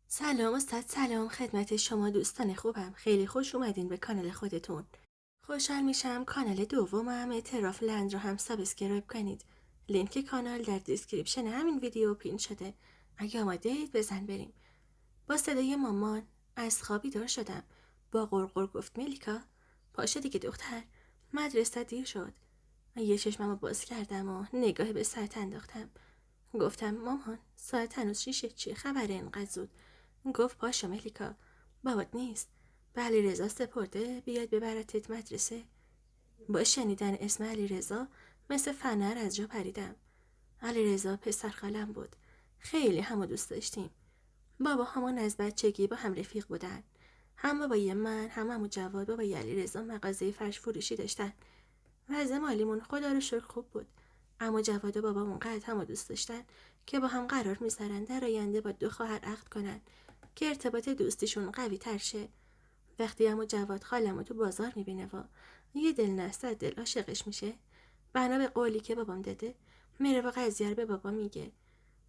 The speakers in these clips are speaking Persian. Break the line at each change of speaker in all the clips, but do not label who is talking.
سلام استاد، سلام خدمت شما دوستان خوبم. خیلی خوش اومدین به کانال خودتون. خوشحال میشم کانال دومم اعتراف لند رو هم سابسکرایب کنید. لینک کانال در دیسکریپشن همین ویدیو پین شده. اگه آماده اید بزن بریم. با صدای مامان از خوابی دار شدم. با غرغر گفت ملیکا پاشو دیگه دختر، مدرسه دیر شد. یه چشممو باز کردم و نگاه به ساعت انداختم. گفتم مامان ساعت هنوز 6، چیه خبره اینقدر زود؟ گفت پاشو ملیکا، بابات نیست، به علیرضا سپرده بیاد ببرتت مدرسه. با شنیدن اسم علیرضا مثل فنر از جا پریدم. علیرضا پسر خالم بود. خیلی همو دوست داشتیم. بابا همون از بچگی با هم رفیق بودن. هم بابای من هم عمو جواد بابای علیرضا مغازه فرش فروشی داشتن. وضع مالیمون خدا رو شکر خوب بود. عمو جواد و بابامون قد همو دوست داشتن که با هم قرار میذارن در آینده با 2 خواهر عقد کنن که ارتباط دوستیشون قوی تر شه. وقتی عمو جواد خالمو تو بازار میبینه و یه دل نسته دل عاشقش میشه، بنا به قولی که بابام داده میره و قضیه رو به بابا میگه.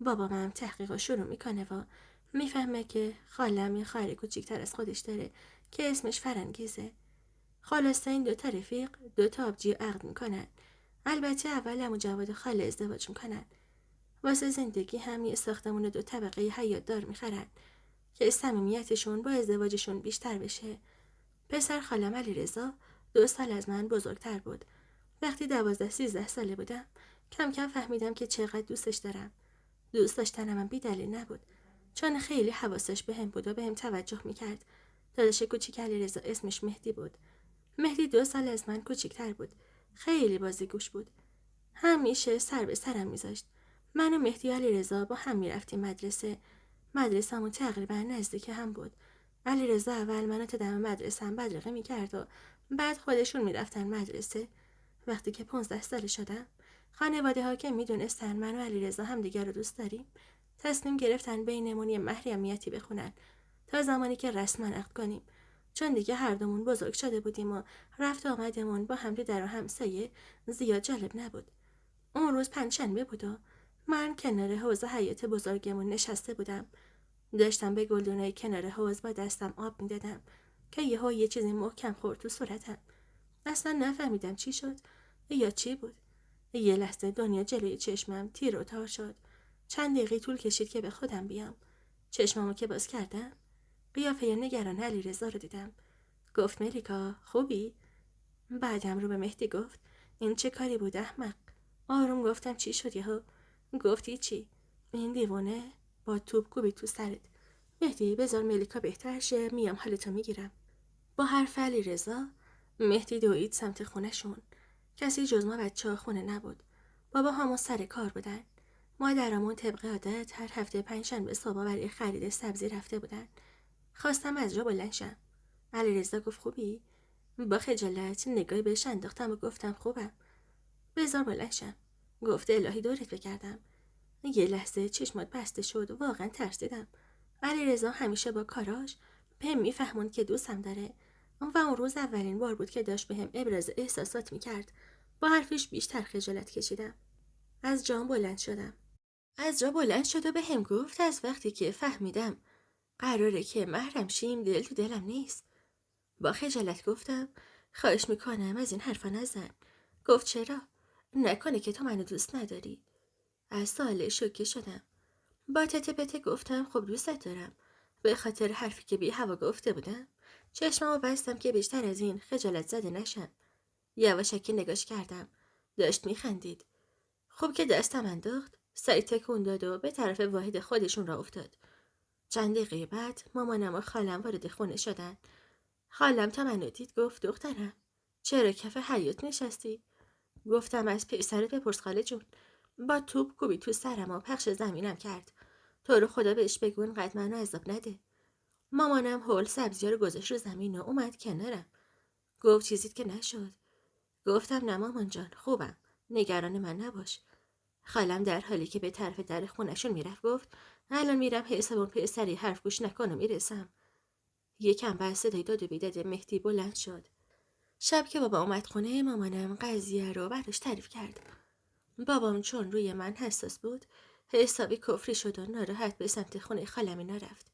بابام هم تحقیق شروع میکنه و میفهمه که خالم یه خواهر کوچیکتر از خودش داره که اسمش فرنگیزه. خلاصه این 2 تا رفیق 2 تا آبجی عقد میکنن. البته اول عمو جواد خاله ازدواج میکنن. واسه زندگی هم یه ساختمون 2 طبقه حیاط دار میخرن که صمیمیتشون با ازدواجشون بیشتر بشه. پسر خالم علیرضا 2 سال از من بزرگتر بود. وقتی 12-13 ساله بودم کم کم فهمیدم که چقدر دوستش دارم. دوست داشتنم هم بی دلیل نبود، چون خیلی حواسش بهم بود و بهم توجه میکرد. داداش کوچیک علیرضا اسمش مهدی بود. مهدی 2 سال از من کوچیکتر بود. خیلی بازیگوش بود. همیشه سر به سرم میذاشت. من و مهدی و علیرضا با هم میرفتیم مدرسه. مدرسه‌مون تقریبا نزدیک هم بود. علیرضا اول منو تا دم مدرسه‌ام بدرقه میکرد و بعد خودشون میرفتن مدرسه. وقتی که 15 ساله شدم، خانواده ها که میدونستن من و علیرضا همدیگر رو دوست داریم، تصمیم گرفتن بینمون یه مهر امنیتی بخونن تا زمانی که رسما عقد کنیم. چون دیگه هر دومون بزرگ شده بودیم و رفت آمدمون با هم در و همسایه زیاد جالب نبود. اون روز پنجشنبه بود و من کنار حوض حیاط بزرگمون نشسته بودم. داشتم به گلدونای کنار حوض با دستم آب میدادم که یه چیزی محکم خورد تو صورتم. اصلا نفهمیدم چی شد یا چی بود. یه لحظه دنیا جلوی چشمم تیر و تار شد. چند دقیقه طول کشید که به خودم بیام. چشمامو که باز کردم، قیافه نگران علیرضا رو دیدم. گفت ملیکا خوبی؟ بعدم رو به مهدی گفت این چه کاری بود احمق؟ آروم گفتم چی شد یهو؟ گفتی چی؟ این دیوانه با توپ کوبی تو سرت. مهدی بذار ملیکا بهتر شه، میام حالتو میگیرم. با حرف علیرضا مهدی دوید سمت خونهشون. کسی جز ما بچه‌ها خونه نبود. بابا همون سر کار بودن. مادرامون طبق عادت هر هفته پنجشنبه صبح برای خرید سبزی رفته بودن. خواستم از جا بلند شم. علیرضا گفت خوبی؟ با خجالت نگاهی بهش انداختم و گفتم خوبم. بذار بلند شم. گفت الهی دورت بگردم. یه لحظه چشمات بسته شد و واقعا ترسیدم. علیرضا همیشه با کاراش بهم میفهموند که دوستم داره و اون روز اولین بار بود که داشت بهم ابراز احساسات میکرد. با حرفش بیشتر خجالت کشیدم. از جام بلند شدم. از جا بلند شد و بهم گفت از وقتی که فهمیدم قراره که محرم شیم دل تو دلم نیست. با خجالت گفتم خواهش میکنم از این حرفا نزن. گفت چرا؟ نکنه که تو منو دوست نداری؟ از سوال شوکه شدم. با تته پته گفتم خب دوستت دارم. به خاطر حرفی که بی هوا گفته بودم چشممو بستم که بیشتر از این خجالت زده نشم. یواشکی نگاش کردم. داشت میخندید. خوب که دستم انداخت، سری تکون داد و به طرف واحد خودشون را افتاد. چند دقیقه بعد مامانم و خالم وارد خونه شدن. خالم تا منو دید گفت دخترم چرا کف حیاط نشستی؟ گفتم از پسرت بپرس خاله جون. با توپ کوبی تو سرم و پخش زمینم کرد. تو رو خدا بهش بگو اینقدر منو عذاب نده. مامانم هول سبزی رو گذاشت رو زمین و اومد کنارم. گفت چیزیت که نشد. گفتم نه مامان جان خوبم، نگران من نباش. خالم در حالی که به طرف در خونشون میرفت گفت الان میرم حسابون پسری حرف گوش نکن و میرسم. یکم بعد صدای داد و بیداد مهدی بلند شد. شب که بابا اومد خونه مامانم قضیه رو براش تعریف کرد. بابام چون روی من حساس بود حسابی کفری شد و ناراحت به سمت خونه خالم نرفت.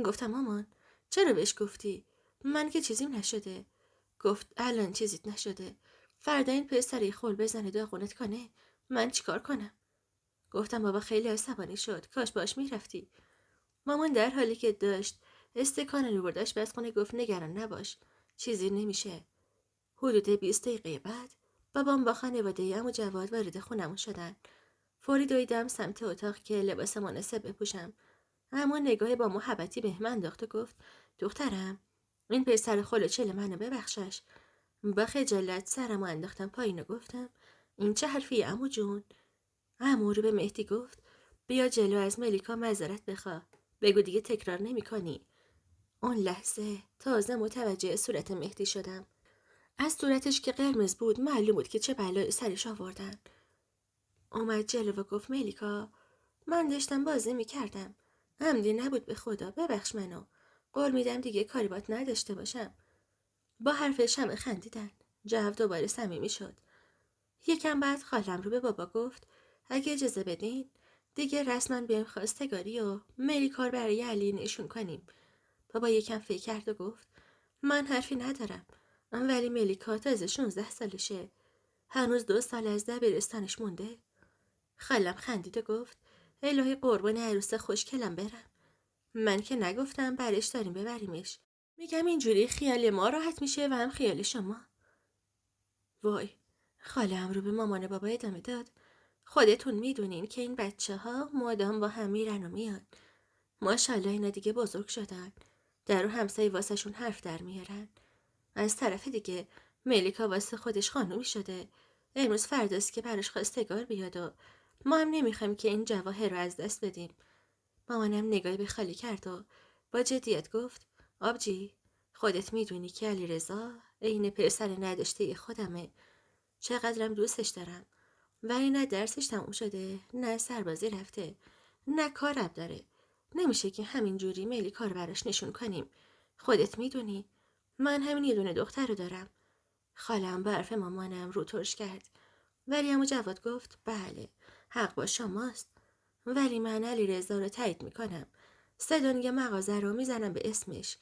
گفتم مامان چرا بهش گفتی؟ من که چیزیم نشده. گفت الان چیزیت نشده. فردا این پسری خل بزنه داغونت کنه من چیکار کنم؟ گفتم بابا خیلی عصبانی شد، کاش باش میرفتی. مامان در حالی که داشت استکان رو برداشت بس خونه گفت نگران نباش، چیزی نمیشه. حدود 20 دقیقه بعد بابام با خانواده عمو جواد وارد خونمون شدن. فوری دویدم سمت اتاق که لباس مناسب بپوشم. اما نگاه با محبتی به من انداخت و گفت دخترم این پسر خلوچل منو ببخشش. با خجالت سرمو انداختم پایین و گفتم این چه حرفی عمو جون؟ عمو رو به مهدی گفت بیا جلو از ملیکا معذرت بخواه، بگو دیگه تکرار نمی کنی. اون لحظه تازه متوجه صورت مهدی شدم. از صورتش که قرمز بود معلوم بود که چه بلایی سرش آوردن. اومد جلو و گفت ملیکا من داشتم بازی میکردم، عمدی نبود به خدا، ببخش منو، قول میدم دیگه کاری بات نداشته باشم. با حرفش همه خندیدن. جو دوباره صمیمی شد. یکم بعد خالم رو به بابا گفت اگه اجازه بدین دیگه رسما بیایم خواستگاری و ملیکا رو برای علی نشون کنیم. بابا یکم فکر کرد و گفت من حرفی ندارم، ولی ملیکا تازه 16 سالشه، هنوز 2 سال از دبیرستانش مونده. خالم خندید و گفت الهی قربان عروس خوشکلم برم. من که نگفتم برش داریم ببریمش، میگم اینجوری خیال ما راحت میشه و هم خیال شما. وای. خالم رو به مامان بابا ادامه داد خودتون میدونین که این بچه ها مادام با هم میرن و میان. ماشاءالله اینا دیگه بزرگ شدن، در و همسایه واسهشون حرف در میارن. از طرف دیگه ملیکا واسه خودش خانومی شده، امروز فرداست که براش خواستگار بیاد و ما هم نمیخوایم که این جواهر رو از دست بدیم. مامانم نگاهی به خالی کرد و با جدیت گفت آبجی خودت میدونی که علیرضا عین پسر نداشته خودمه، چقدرم دوستش دارم، ولی نه درسش تموم شده، نه سربازی رفته، نه کارم داره. نمیشه که همینجوری ملیکا رو براش نشون کنیم. خودت میدونی من همین یه دونه دختر رو دارم. خالم به حرف مامانم رو ترش کرد، ولی عمو جواد گفت بله حق با شماست، ولی من علیرضا رو تایید میکنم. 3 دنیا مغازه رو میزنم به اسمش.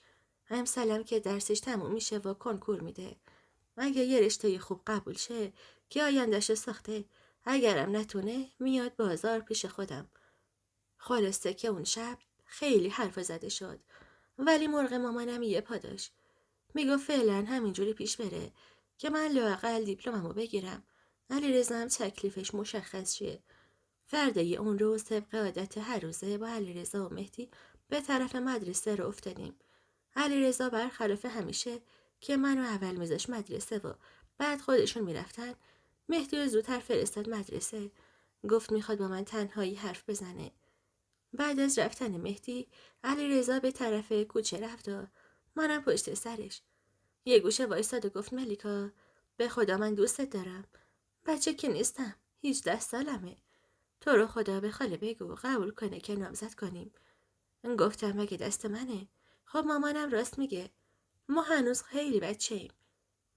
امسالم که درسش تموم میشه و کنکور میده. اگه یه رشته خوب قبول شه که آیندهش ساخته، اگرم نتونه میاد بازار پیش خودم. خلاصه که اون شب خیلی حرف زده شد، ولی مرغ مامانم یه پا داشت. میگفت فعلا همینجوری پیش بره که من لااقل دیپلممو بگیرم، علیرضا هم تکلیفش مشخص شه. فردای اون روز طبق عادت هر روزه با علیرضا و مهدی به طرف مدرسه رو افتادیم. علیرضا برخلاف همیشه که منو اول میذاش مدرسه و بعد خودشون میرفتن، مهدی رو زودتر فرستاد مدرسه. گفت میخواد با من تنهایی حرف بزنه. بعد از رفتن مهدی علیرضا به طرف کوچه رفت و منم پشت سرش. یه گوشه وایساد و گفت ملیکا به خدا من دوستت دارم، بچه که نیستم، 18 سالمه، تو رو خدا به خاله بگو قبول کنه که نامزد کنیم. گفتم مگه دست منه؟ خب مامانم راست میگه، ما هنوز خیلی بچه ایم.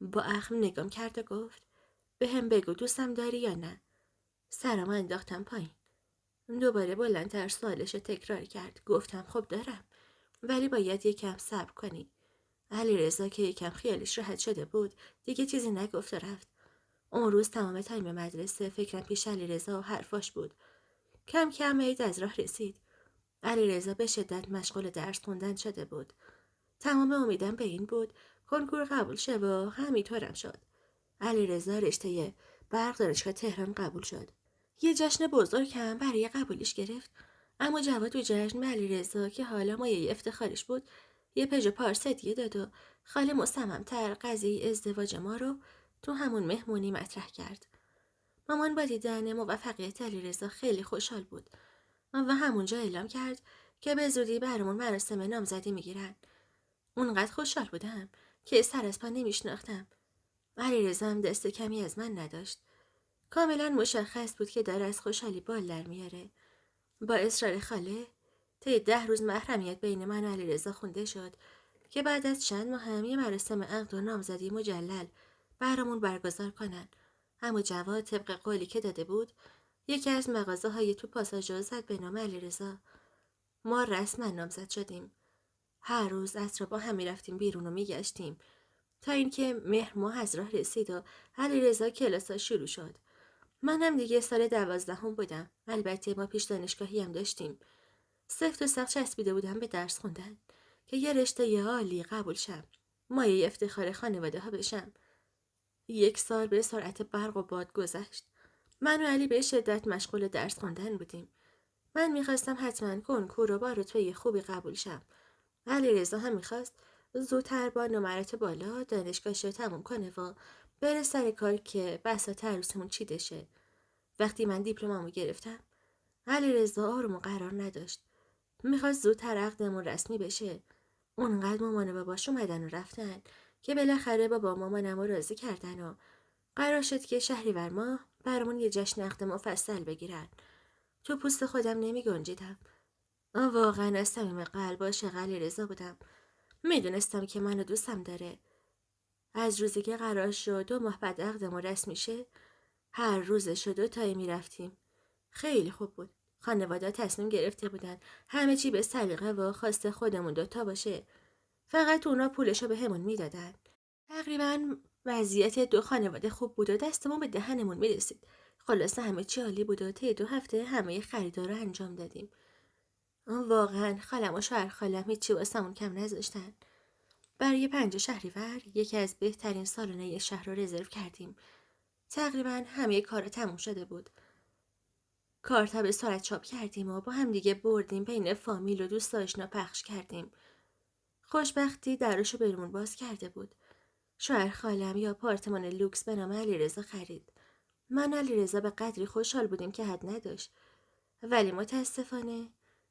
با اخم نگام کرد و گفت به هم بگو دوستم داری یا نه. سرم انداختم پایین. دوباره بلندتر سوالش رو تکرار کرد. گفتم خب دارم، ولی باید یکم صبر کنی. علیرضا که یکم خیالش راحت شده بود دیگه چیزی نگفت و رفت. اون روز تمام تایم مدرسه فکرم پیش علیرضا و حرفاش بود. کم کم عید از راه رسید. علیرضا به شدت مشغول درس خوندن شده بود. تمام امیدم به این بود کنکور قبول شه و همینطورم شد. علیرضا رشته برق دانشگاه تهران قبول شد. یه جشن بزرگ هم برای قبولیش گرفت. اما جواد تو جشن به علیرضا که حالا مایه افتخارش بود یه پژو پارس هدیه داد و خاله مصمم‌تر قضیه ازدواج ما رو تو همون مهمونی مطرح کرد. مامان با دیدن موفقیت علیرضا خیلی خوشحال بود و همونجا اعلام کرد که به زودی برامون مراسم نامزدی میگیرن. اونقدر خوشحال بودم که سر از پا نمیشناختم. علیرضا هم دست کمی از من نداشت. کاملا مشخص بود که داره از خوشحالی بال در میاره. با اصرار خاله طی 10 روز محرمیت بین من و علیرضا خونده شد که بعد از چند ماه هم یه مراسم عقد و نامزدی مجلل برامون برگزار کنن. اما جواد طبق قولی که داده بود یکی از مغازه‌های تو پاساژو زد به نام علیرضا. ما رسما نامزد شدیم. هر روز عصر با هم میرفتیم بیرون و میگشتیم تا اینکه مهر ماه از راه رسید و علیرضا کلاسا شروع شد. من هم دیگه سال 12 بودم. البته ما پیش دانشگاهی هم داشتیم. سفت و سخت چسبیده بودم به درس خوندن که یه رشته عالی قبول شم. مایه افتخار خانواده ها بشم. 1 سال به سرعت برق و باد گذشت. من و علی به شدت مشغول درس خوندن بودیم. من میخواستم حتما کنکور و با رتبه خوبی قبول شم. علیرضا هم میخواست زودتر با نمرات بالا دانشگاهش رو تموم کنه و بره سر کار که بساط عروسمون چیده شه. وقتی من دیپلمامو گرفتم علیرضا آروم و قرار نداشت. میخواست زودتر عقدمون رسمی بشه. اونقدر مامان و باباش اومدن و رفتن که بالاخره بابا مامانم رو راضی کردن و قرار شد که شهریور ماه برامون یه جشن عقد مفصل بگیرن. تو پوست خودم نمی گنجیدم. واقعا از صمیم قلب عاشق علیرضا بودم. میدونستم که منو دوستم داره. از روزی که قرار شد 2 ماه بعد عقدمون رسمی شه هر روزش رو 2 تایی میرفتیم. خیلی خوب بود. خانواده تصمیم گرفته بودن همه چی به سلیقه و خواست خودمون 2 تا باشه. فقط اونا پولشو به همون میدادن. تقریبا وضعیت 2 خانواده خوب بود و دستمون به دهنمون میرسید. خلاصه همه چی عالی بود و طی 2 هفته همه خریدا رو انجام دادیم. واقعا خالم و شوهر خالم هیچی واسمون کم نذاشتن. برای 5 شهریور یکی از بهترین سالن‌های شهر رو رزرو کردیم. تقریبا همه کارا تموم شده بود. کارتا به سرعت چاپ کردیم و با هم دیگه بردیم بین فامیل و دوست آشنا پخش کردیم. خوشبختی درشو برمون باز کرده بود. شوهر خالم یا آپارتمان لوکس به نام علیرضا خرید. من علیرضا به قدری خوشحال بودیم که حد نداشت. ولی متاسفانه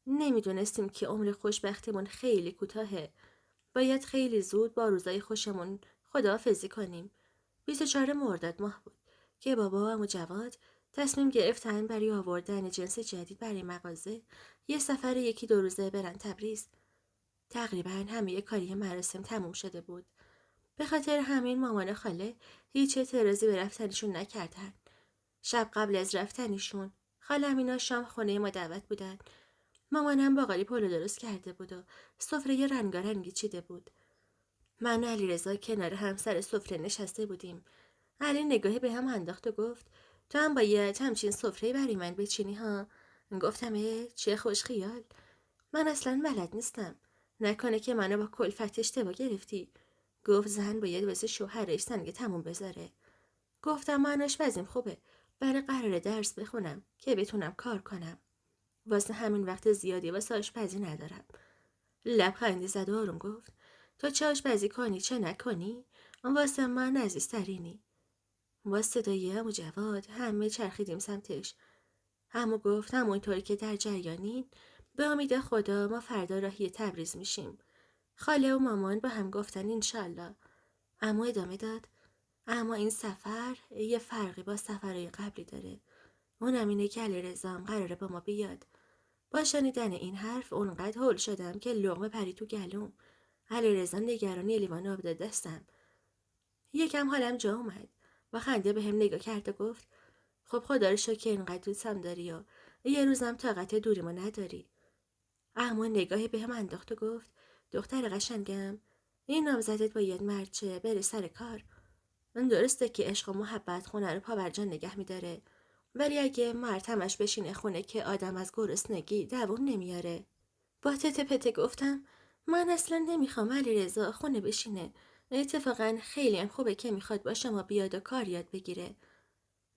نمیدونستیم که عمر خوشبختیمون خیلی کوتاهه. باید خیلی زود با روزای خوشمون خداحافظی کنیم. 24 مرداد ماه بود که بابا و عمو جواد تصمیم گرفتن برای آوردن جنس جدید برای مغازه یه سفر 1-2 روزه برن تبریز. تقریبا همه کاری مراسم تموم شده بود. به خاطر همین مامان خاله هیچ اعتراضی به رفتنشون نکردن. شب قبل از رفتنشون خالم اینا شام خونه ما دعوت بودن. مامانم باقالی پلو درست کرده بود و سفره رنگارنگی چیده بود. من و علیرضا کنار هم سر سفره نشسته بودیم. علی نگاهی به هم انداخت و گفت تو هم باید همچین سفره برای من بچینی ها. گفتم چه خوش خیال. من اصلا بلد نیستم. نکنه که منو با کلفت اشتباه گرفتی. گفت زن باید واسه شوهرش سنگ تموم بذاره. گفتم من آشپزیم خوبه. برای قرار درس بخونم که بتونم کار کنم. واسه همین وقت زیادی واسه آشپزی ندارم. لبخندی زد و آروم گفت تو چه آشپزی کنی چه نکنی واسه من عزیزترینی. با صدای عمو جواد همه چرخیدیم سمتش. عمو گفت همونطور که در جریانین به امید خدا ما فردا راهی تبریز میشیم. خاله و مامان با هم گفتن انشالله. عمو ادامه داد اما این سفر یه فرقی با سفرهای قبلی داره. اونم اینه که علیرضا هم قراره با ما بیاد. با شنیدن این حرف اونقدر هول شدم که لقمه پرید تو گلوم. علیرضا نگرانی لیوان آب داد دستم. یکم حالم جا اومد. با خنده به هم نگاه کرد و گفت خب خدا رو شکر اینقدر دوستم داری و یه روزم طاقت دوریمو نداری. اما نگاهی به هم انداخت و گفت دختر قشنگم این نامزدت باید مرچه بره سر کار. درسته که عشق و محبت خونه رو پابرجا نگه میداره ولی اگه مرد همش بشینه خونه که آدم از گرسنگی دوون نمیاره. با تته پته گفتم من اصلا نمیخوام علیرضا خونه بشینه. اتفاقا خیلی هم خوبه که میخواد با شما بیاد و کار یاد بگیره.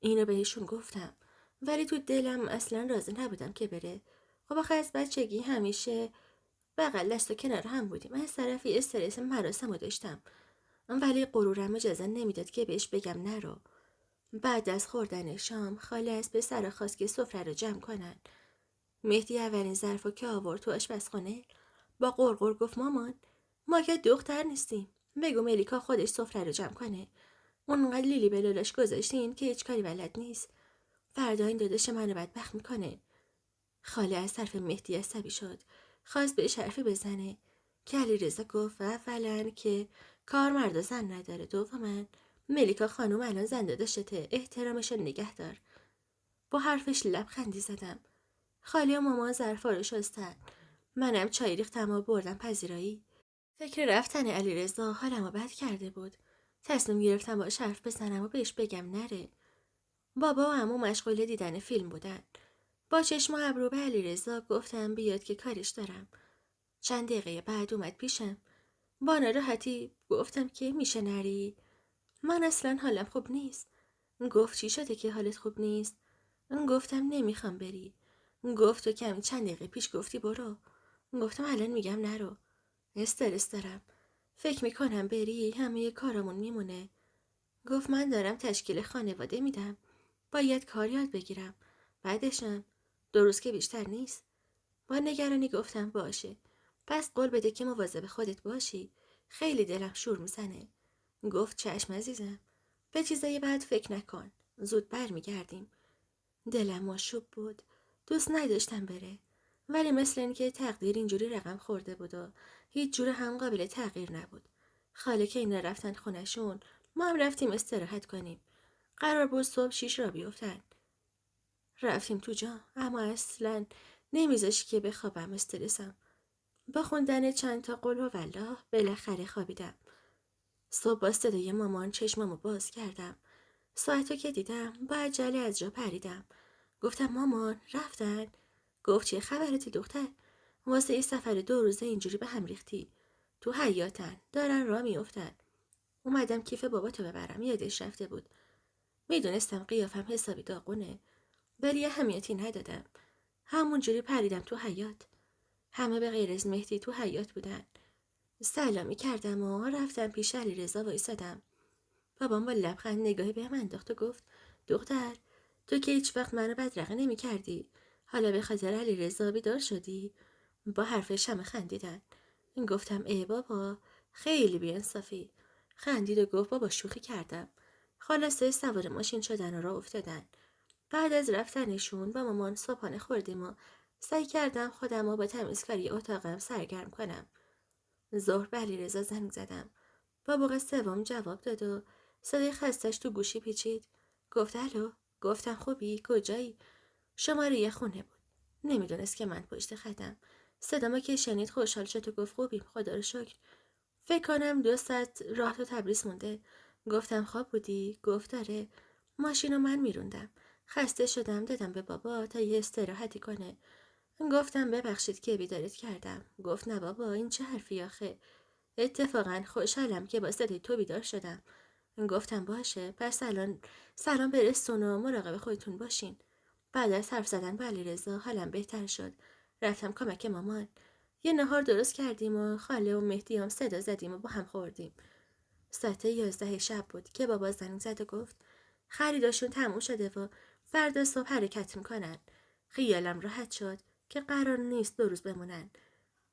اینو بهشون گفتم ولی تو دلم اصلا راضی نبودم که بره. خب آخه از بچگی همیشه بغل دست و کنار هم بودیم. از طرفی استرس مراسم رو داشتم ولی غرورم اجازه نمیداد که بهش بگم نرو. بعد از خوردن شام خاله از پسر خواست که سفره رو جمع کنن. مهدی اولین ظرفو که آورد تو آشپزخونه با غرغر گفت مامان ما که دختر نیستیم. بگو ملیکا خودش سفره رو جمع کنه. اونقدر لیلی به لولاش گذاشتین که هیچ کاری بلد نیست. فردا این داداش منو بدبخت میکنه. خاله از طرف مهدی عصبی شد. خواست بهش حرفی بزنه که علیرضا گفت اولا که کار مرد و زن نداره. دوما ملیکا خانوم الان زن داداشته احترامشو نگه دار. با حرفش لبخندی زدم. خاله و مامان ظرفا رو شستن. منم چای ریختم و بردم پذیرایی. فکر رفتن علیرضا حالمو بد کرده بود. تصمیم گرفتم باهاش حرف بزنم و بهش بگم نره. بابا و عمو مشغول دیدن فیلم بودن. با چشم و ابرو به علیرضا گفتم بیاد که کارش دارم. چند دقیقه بعد اومد پیشم. با ناراحتی گفتم که میشه نری؟ من اصلا حالم خوب نیست. گفت چی شده که حالت خوب نیست؟ گفتم نمیخوام بری. گفت تو کمی چند دقیقه پیش گفتی برو. گفتم الان میگم نرو. استرس دارم. فکر میکنم بری همه کارامون میمونه. گفت من دارم تشکیل خانواده میدم. باید کار یاد بگیرم. بعدشم 2 روز که بیشتر نیست. با نگرانی گفتم باشه. پس قول بده که مواظب خودت باشی. خیلی دلم شور میزنه. گفت چشم عزیزم. به چیزای بعد فکر نکن. زود برمیگردیم. دلم مشوب بود. دوست نداشتم بره. ولی مثل اینکه تقدیر اینجوری رقم خورده بود و هیچ جور هم قابل تغییر نبود. خاله که اینا رفتن خونشون، ما هم رفتیم استراحت کنیم. قرار بود صبح 6 را بیفتن. رفتیم تو جا، اما اصلا نمیذاش که بخوابم. استرسم. با خوندن چند تا قل و والله بالاخره خوابیدم. صبح با صدای مامان چشممو باز کردم. ساعتو که دیدم با عجله از جا پریدم. گفتم مامان رفتن؟ گفت چه خبرتی دختر؟ واسه این سفر 2 روزه اینجوری به هم ریختی. تو حیاتن دارن راه میافتن. اومدم کیف باباتو ببرم، یادش رفته بود. میدونستم قیافم حسابی داغونه، ولی اهمیتی ندادم. همونجوری پریدم تو حیات. همه به غیر از مهدی تو حیات بودن. سلامی کردم و رفتم پیش علیرضا وایسادم. بابام با لبخند نگاهی به من انداخت و گفت دختر تو که هیچ وقت منو بدرقه نمی کردی. حالا به خاطر علیرضا بیدار شدی؟ با حرفش همه خندیدن. گفتم ای بابا خیلی بی‌انصافی. خندید و گفت بابا شوخی کردم. خلاصه سوار ماشین شدن و راه افتادن. بعد از رفتنشون با مامان صبحانه خوردیم و سعی کردم خودم رو با تمیزکاری اتاقم سرگرم کنم. ظهر به علیرضا زنگ زدم. با بوق سوم جواب داد و صدای خستش تو گوشی پیچید. گفت الو. گفتم خوبی؟ کجایی؟ شماره خونه بود. نمیدونست که من پشت خطم. صدامو که شنید خوشحال شد و گفت خوبیم خدا رو شکر. فکر کنم 2 ساعت راه تا تبریز مونده. گفتم خواب بودی؟ گفت داره. ماشینو من میروندم. خسته شدم دادم به بابا تا یه استراحتی کنه. گفتم ببخشید که بیدارت کردم. گفت نه بابا این چه حرفی آخه. اتفاقا خوشحالم که با صدای تو بیدار شدم. گفتم باشه پس الان سلام برسون و مراقب خودتون باشین. بعد از حرف زدن با علیرضا حالم بهتر شد. رفتم کمک مامان. یه نهار درست کردیم و خاله و مهدی هم صدا زدیم و با هم خوردیم. ساعت 11 شب بود که بابا زنگ زد و گفت خریداشون تموم شده و فردا صبح حرکت میکنن. خیالم راحت شد که قرار نیست 2 روز بمونن.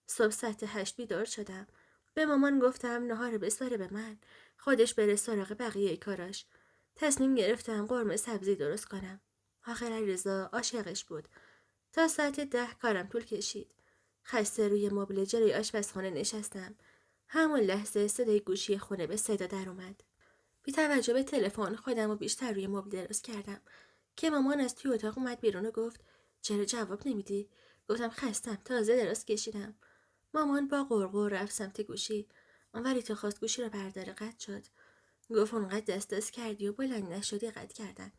صبح ساعت 8 بیدار شدم. به مامان گفتم نهار بسپاره به من. خودش بره سراغ بقیه کاراش. تصمیم گرفتم قرمه سبزی درست کنم. آخر علیرضا عاشقش بود. تا ساعت 10 کارم طول کشید. خسته روی مبل جلوی آشپزخانه نشستم. همون لحظه صدای گوشی خونه به صدا در اومد. بی توجه به تلفن خودم رو بیشتر روی مبل دراز کردم که مامان از توی اتاق اومد بیرون و گفت چرا جواب نمیدی؟ گفتم خستم تازه دراز کشیدم. مامان با قرقر رفت سمت گوشی. ولی تا خواست گوشی رو برداره قطع شد. گفت اونقدر دست کردی و بلند نشدی قطع کردن.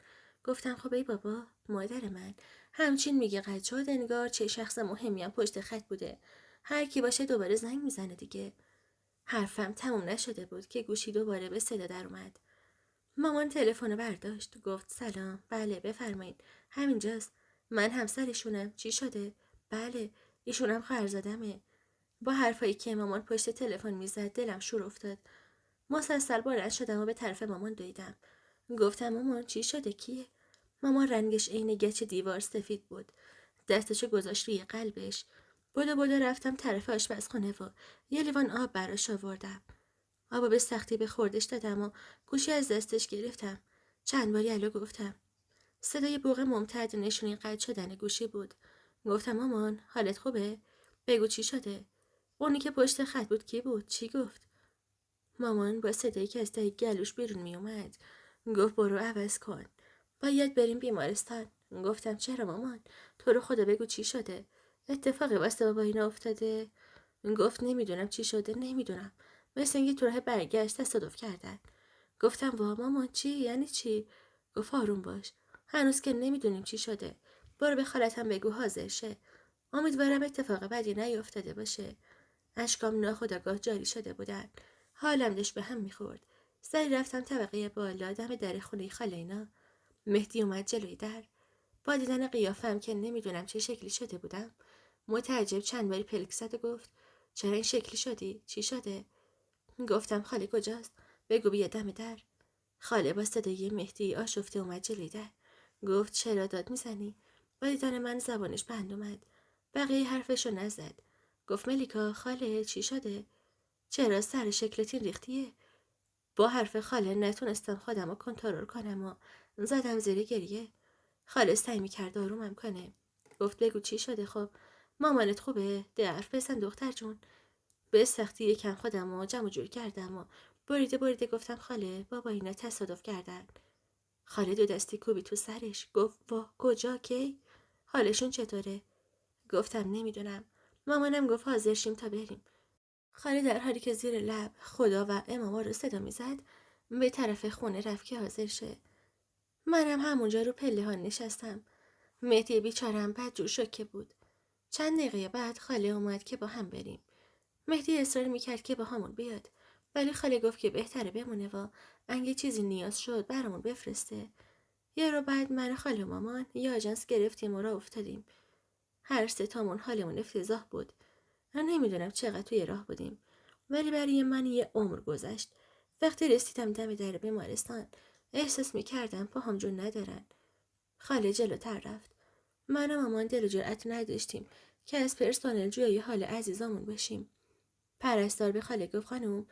گفتم خب ای بابا مادر من همچین میگه قطع شد انگار چه شخص مهمی هم پشت خط بوده. هر کی باشه دوباره زنگ میزنه دیگه. حرفم تموم نشده بود که گوشی دوباره به صدا در اومد. مامان تلفن برداشت. گفت سلام. بله بفرمایید. همینجاست. من همسرشونم. چی شده؟ بله ایشونم خواهرزادمه. با حرفایی که مامان پشت تلفن میزد دلم شور افتاد. مسلسل بلند شدم و به طرف مامان دویدم. گفتم مامان چی شده کیه؟ مامان رنگش عین گچ دیوار سفید بود. دستشو گذاشت روی قلبش. بدو رفتم طرف آشپزخونه و یه لیوان آب براش آوردم. آبو به سختی به خوردش دادم و گوشی از دستش گرفتم. چند باری الو گفتم. صدای بوق ممتد نشونی قطع شدن گوشی بود. گفتم مامان حالت خوبه؟ بگو چی شده؟ اونی که پشت خط بود کی بود؟ چی گفت؟ مامان با صدایی که از ته گلوش بیرون می اومد گفت برو عوض کن. باید بریم بیمارستان. گفتم چرا مامان؟ تو رو خدا بگو چی شده؟ اتفاقی واسه بابا اینا افتاده؟ گفت نمیدونم چی شده، نمیدونم. مثل اینکه تو راه برگشت تصادف کردن. گفتم وا مامان چی؟ یعنی چی؟ گفت آروم باش. هنوز که نمیدونیم چی شده. برو به خالتم بگو حاضر شه. امیدوارم اتفاق بدی نیفتاده باشه. اشکام ناخودآگاه جاری شده بودن. حالم داشت به هم میخورد. سری رفتم طبقه بالا دم در خونه خاله اینا. مهدی اومد جلوی در. با دیدن قیافم که نمیدونم چه شکلی شده بودم متعجب چند باری پلک زد و گفت چرا این شکلی شدی؟ چی شده؟ گفتم خاله کجاست؟ بگو بیا دم در. خاله با صدای مهدی آشفته اومد جلوی در. گفت چرا داد میزنی؟ با دیدن من زبانش بند اومد. بقیه حرفشو نزد. گفت ملیکا خاله چی شده؟ چرا سر شکلت این ریختیه؟ با حرف خاله نتونستم خودم رو کنترل کنم و زدم زیر گریه. خاله سعی میکرد آرومم کنه. گفت بگو چی شده خب؟ مامانت خوبه؟ ده حرف بزن دختر جون. به سختی یکم خودم رو جمع جور کردم و بریده گفتم خاله بابا اینا تصادف کردن. خاله دو دستی کوبی تو سرش. گفت وا کجا کی؟ حالشون چطوره؟ گفتم نمیدونم. مامانم گفت حاضر شیم تا بریم. خاله در حالی که زیر لب خدا و اماما رو صدا میزد به طرف خونه رفت که حاضر شه. منم همونجا رو پله ها نشستم. مهدی بیچارم بدجور شوکه بود. چند دقیقه بعد خاله اومد که با هم بریم. مهدی اصرار میکرد که با همون بیاد. ولی خاله گفت که بهتره بمونه و اگه چیزی نیاز شد برامون بفرسته. یه رو بعد من خاله و مامان یه آژانس گرفتیم و راه افتادیم. هر سه تامون حالمون افتضاح بود. من نمیدونم چقدر توی راه بودیم. ولی برای من یه عمر گذشت. وقتی رسیدم دم در بیمارستان احساس میکردم پاهم جون ندارن. خاله جلوتر رفت. من و مامان دل و جرأت نداشتیم که از پرسنل جوی حال عزیزامون باشیم. پرستار به خاله گفت خانم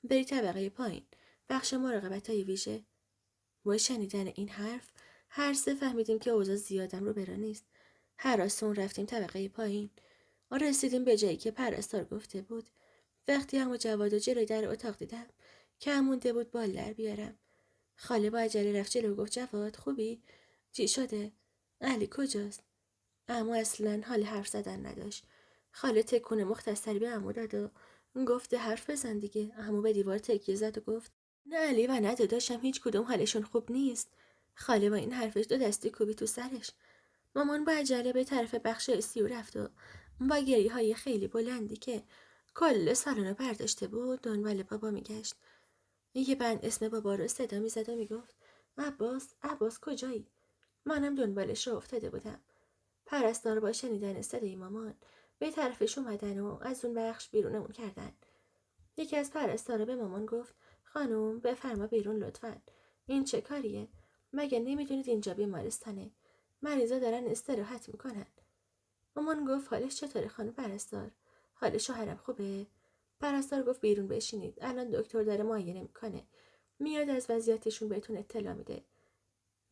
بری طبقه پایین بخش مراقبت های ویژه. با شنیدن این حرف هر سه فهمیدیم که اوضاع زیادم رو برا نیست. هر آسون رفتیم طبقه پایین. رسیدیم به جایی که پرستار گفته بود. وقتی همو جواد و جلوی در اتاق دیدم که مونده بود بال در بیارم. خاله با عجله رفت جلو و گفت جواد خوبی؟ چی شده؟ علی کجاست؟ عمو اصلا حال حرف زدن نداشت. خاله تکون مختصری به عمو داد و گفت حرف بزن دیگه. عمو به دیوار تکیه زد و گفت نه علی و نه داداشم هیچ کدوم حالشون خوب نیست. خاله با این حرفش دو دستی کوبی تو سرش. مامان با عجله به طرف بخش سیو رفت و با گریه های خیلی بلندی که کل سالن رو برداشته بود دنبال بابا میگشت. یه بند اسم بابا رو صدا میزد و میگفت عباس کجایی؟ منم دنبالش رو افتاده بودم. پرستار با شنیدن صدای مامان به طرفش اومدن و از اون بخش بیرونمون کردن. یکی از پرستارا به مامان گفت خانم بفرما بیرون لطفاً. این چه کاریه؟ مگه نمیدونید اینجا بیمارستانه؟ مریضا دارن استراحت میکنن. مامان گفت حالش چطوره خانم پرستار؟ حال شوهرم خوبه؟ پرستار گفت بیرون بشینید. الان دکتر داره معاینه میکنه. میاد از وضعیتشون بهتون اطلاع میده.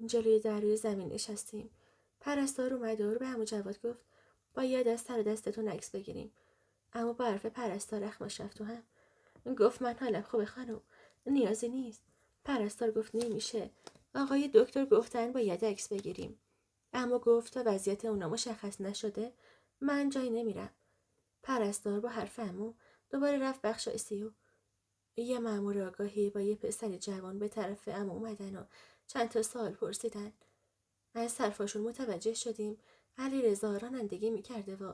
جلوی در روی زمین نشستیم. پرستار اومد و به عمو جواد گفت باید از سر دستتون عکس بگیریم. اما با حرف پرستار اخماش رفت تو هم. گفت من حالم خوبه خانم. نیازی نیست. پرستار گفت نمیشه. آقای دکتر گفتن باید عکس بگیریم. اما گفت تا وضعیت اونا مشخص نشده من جایی نمیرم. پرستار با حرف عمو دوباره رفت بخش ICU. یه مأمور آگاهی با یه پسر جوان به طرف عمو اومدن و چند تا سوال پرسیدن. از حرفاشون متوجه شدیم علیرضا رانندگی میکرده و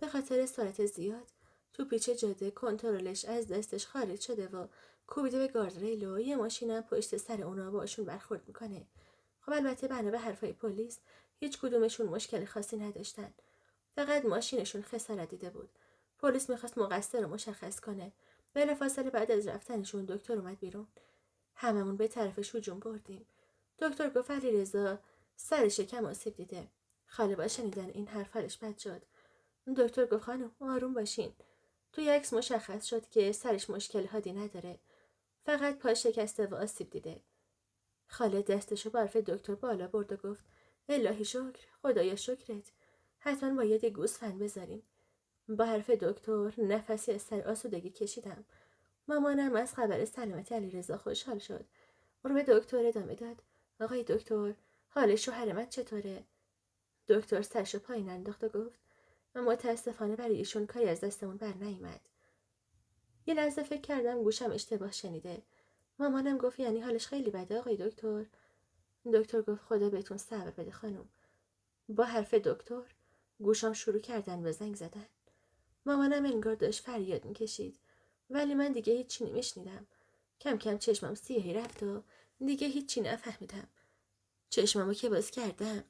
به خاطر سرعت زیاد تو پیچ جاده کنترلش از دستش خارج شده و کوبیده به گاردریل و یه ماشینم پشت سر اونا باشون برخورد میکنه. خب البته بنا به حرفای پلیس هیچ کدومشون مشکل خاصی نداشتن. فقط ماشینشون خسارت دیده بود. پلیس میخواست مقصر رو مشخص کنه. بلافاصله بعد از رفتنشون دکتر اومد بیرون. هممون به طرفش هجوم بردیم. دکتر گفت علیرضا سر شکم آسیب دیده. خاله با شنیدن این حرف حالش بد شد. دکتر گفت خانم آروم باشین. توی عکس مشخص شد که سرش مشکل حادی نداره. فقط پا شکسته و آسیب دیده. خاله دستشو با حرف دکتر بالا برد و گفت الهی شکر خدایا شکرت. حتما باید یه گوسفند بذاریم. با حرف دکتر نفسی از سر آسودگی کشیدم. مامانم از خبر سلامت علیرضا خوشحال شد. رو به دکتر ادامه داد. آقای دکتر حال شوهر من چطوره؟ دکتر سرشو پایین انداخت و گفت اما متاسفانه برای ایشون کاری از دستمون بر نیامد. یه لحظه فکر کردم گوشم اشتباه شنیده. مامانم گفت یعنی حالش خیلی بده آقای دکتر؟ دکتر گفت خدا بهتون صبر بده خانم. با حرف دکتر گوشم شروع کردن به زنگ زدن. مامانم انگار داشت فریاد میکشید، ولی من دیگه هیچی نمیشنیدم. کم کم چشمم سیاهی رفت و دیگه هیچی نفهمیدم. چشممو که باز کردم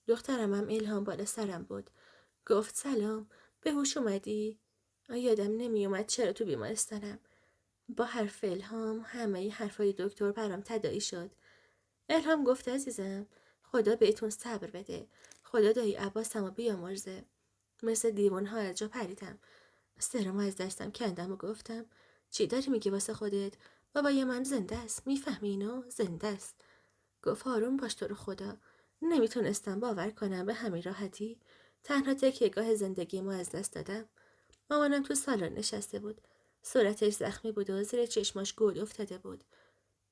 دخترم هم الهام بالا سرم بود. گفت سلام، به هوش اومدی؟ یادم نمیومد چرا تو بیمارستانم. با حرف الهام همه حرفای دکتر برام تداعی شد. الهام گفت عزیزم خدا بهتون صبر بده، خدا دایی عباسمو بیامرزه. مثل دیوانها از جا پریدم، سرمو از دستم کندم و گفتم چی داری میگی واسه خودت؟ بابای من زنده است، میفهمی اینو؟ زنده است. گفت آروم باش تو رو خدا. نمیتونستم باور کنم به همین راحتی تنها تکیهگاه زندگی ما از دست دادم. مامانم تو سالن نشسته بود. صورتش زخمی بود و زیر چشماش گود افتاده بود.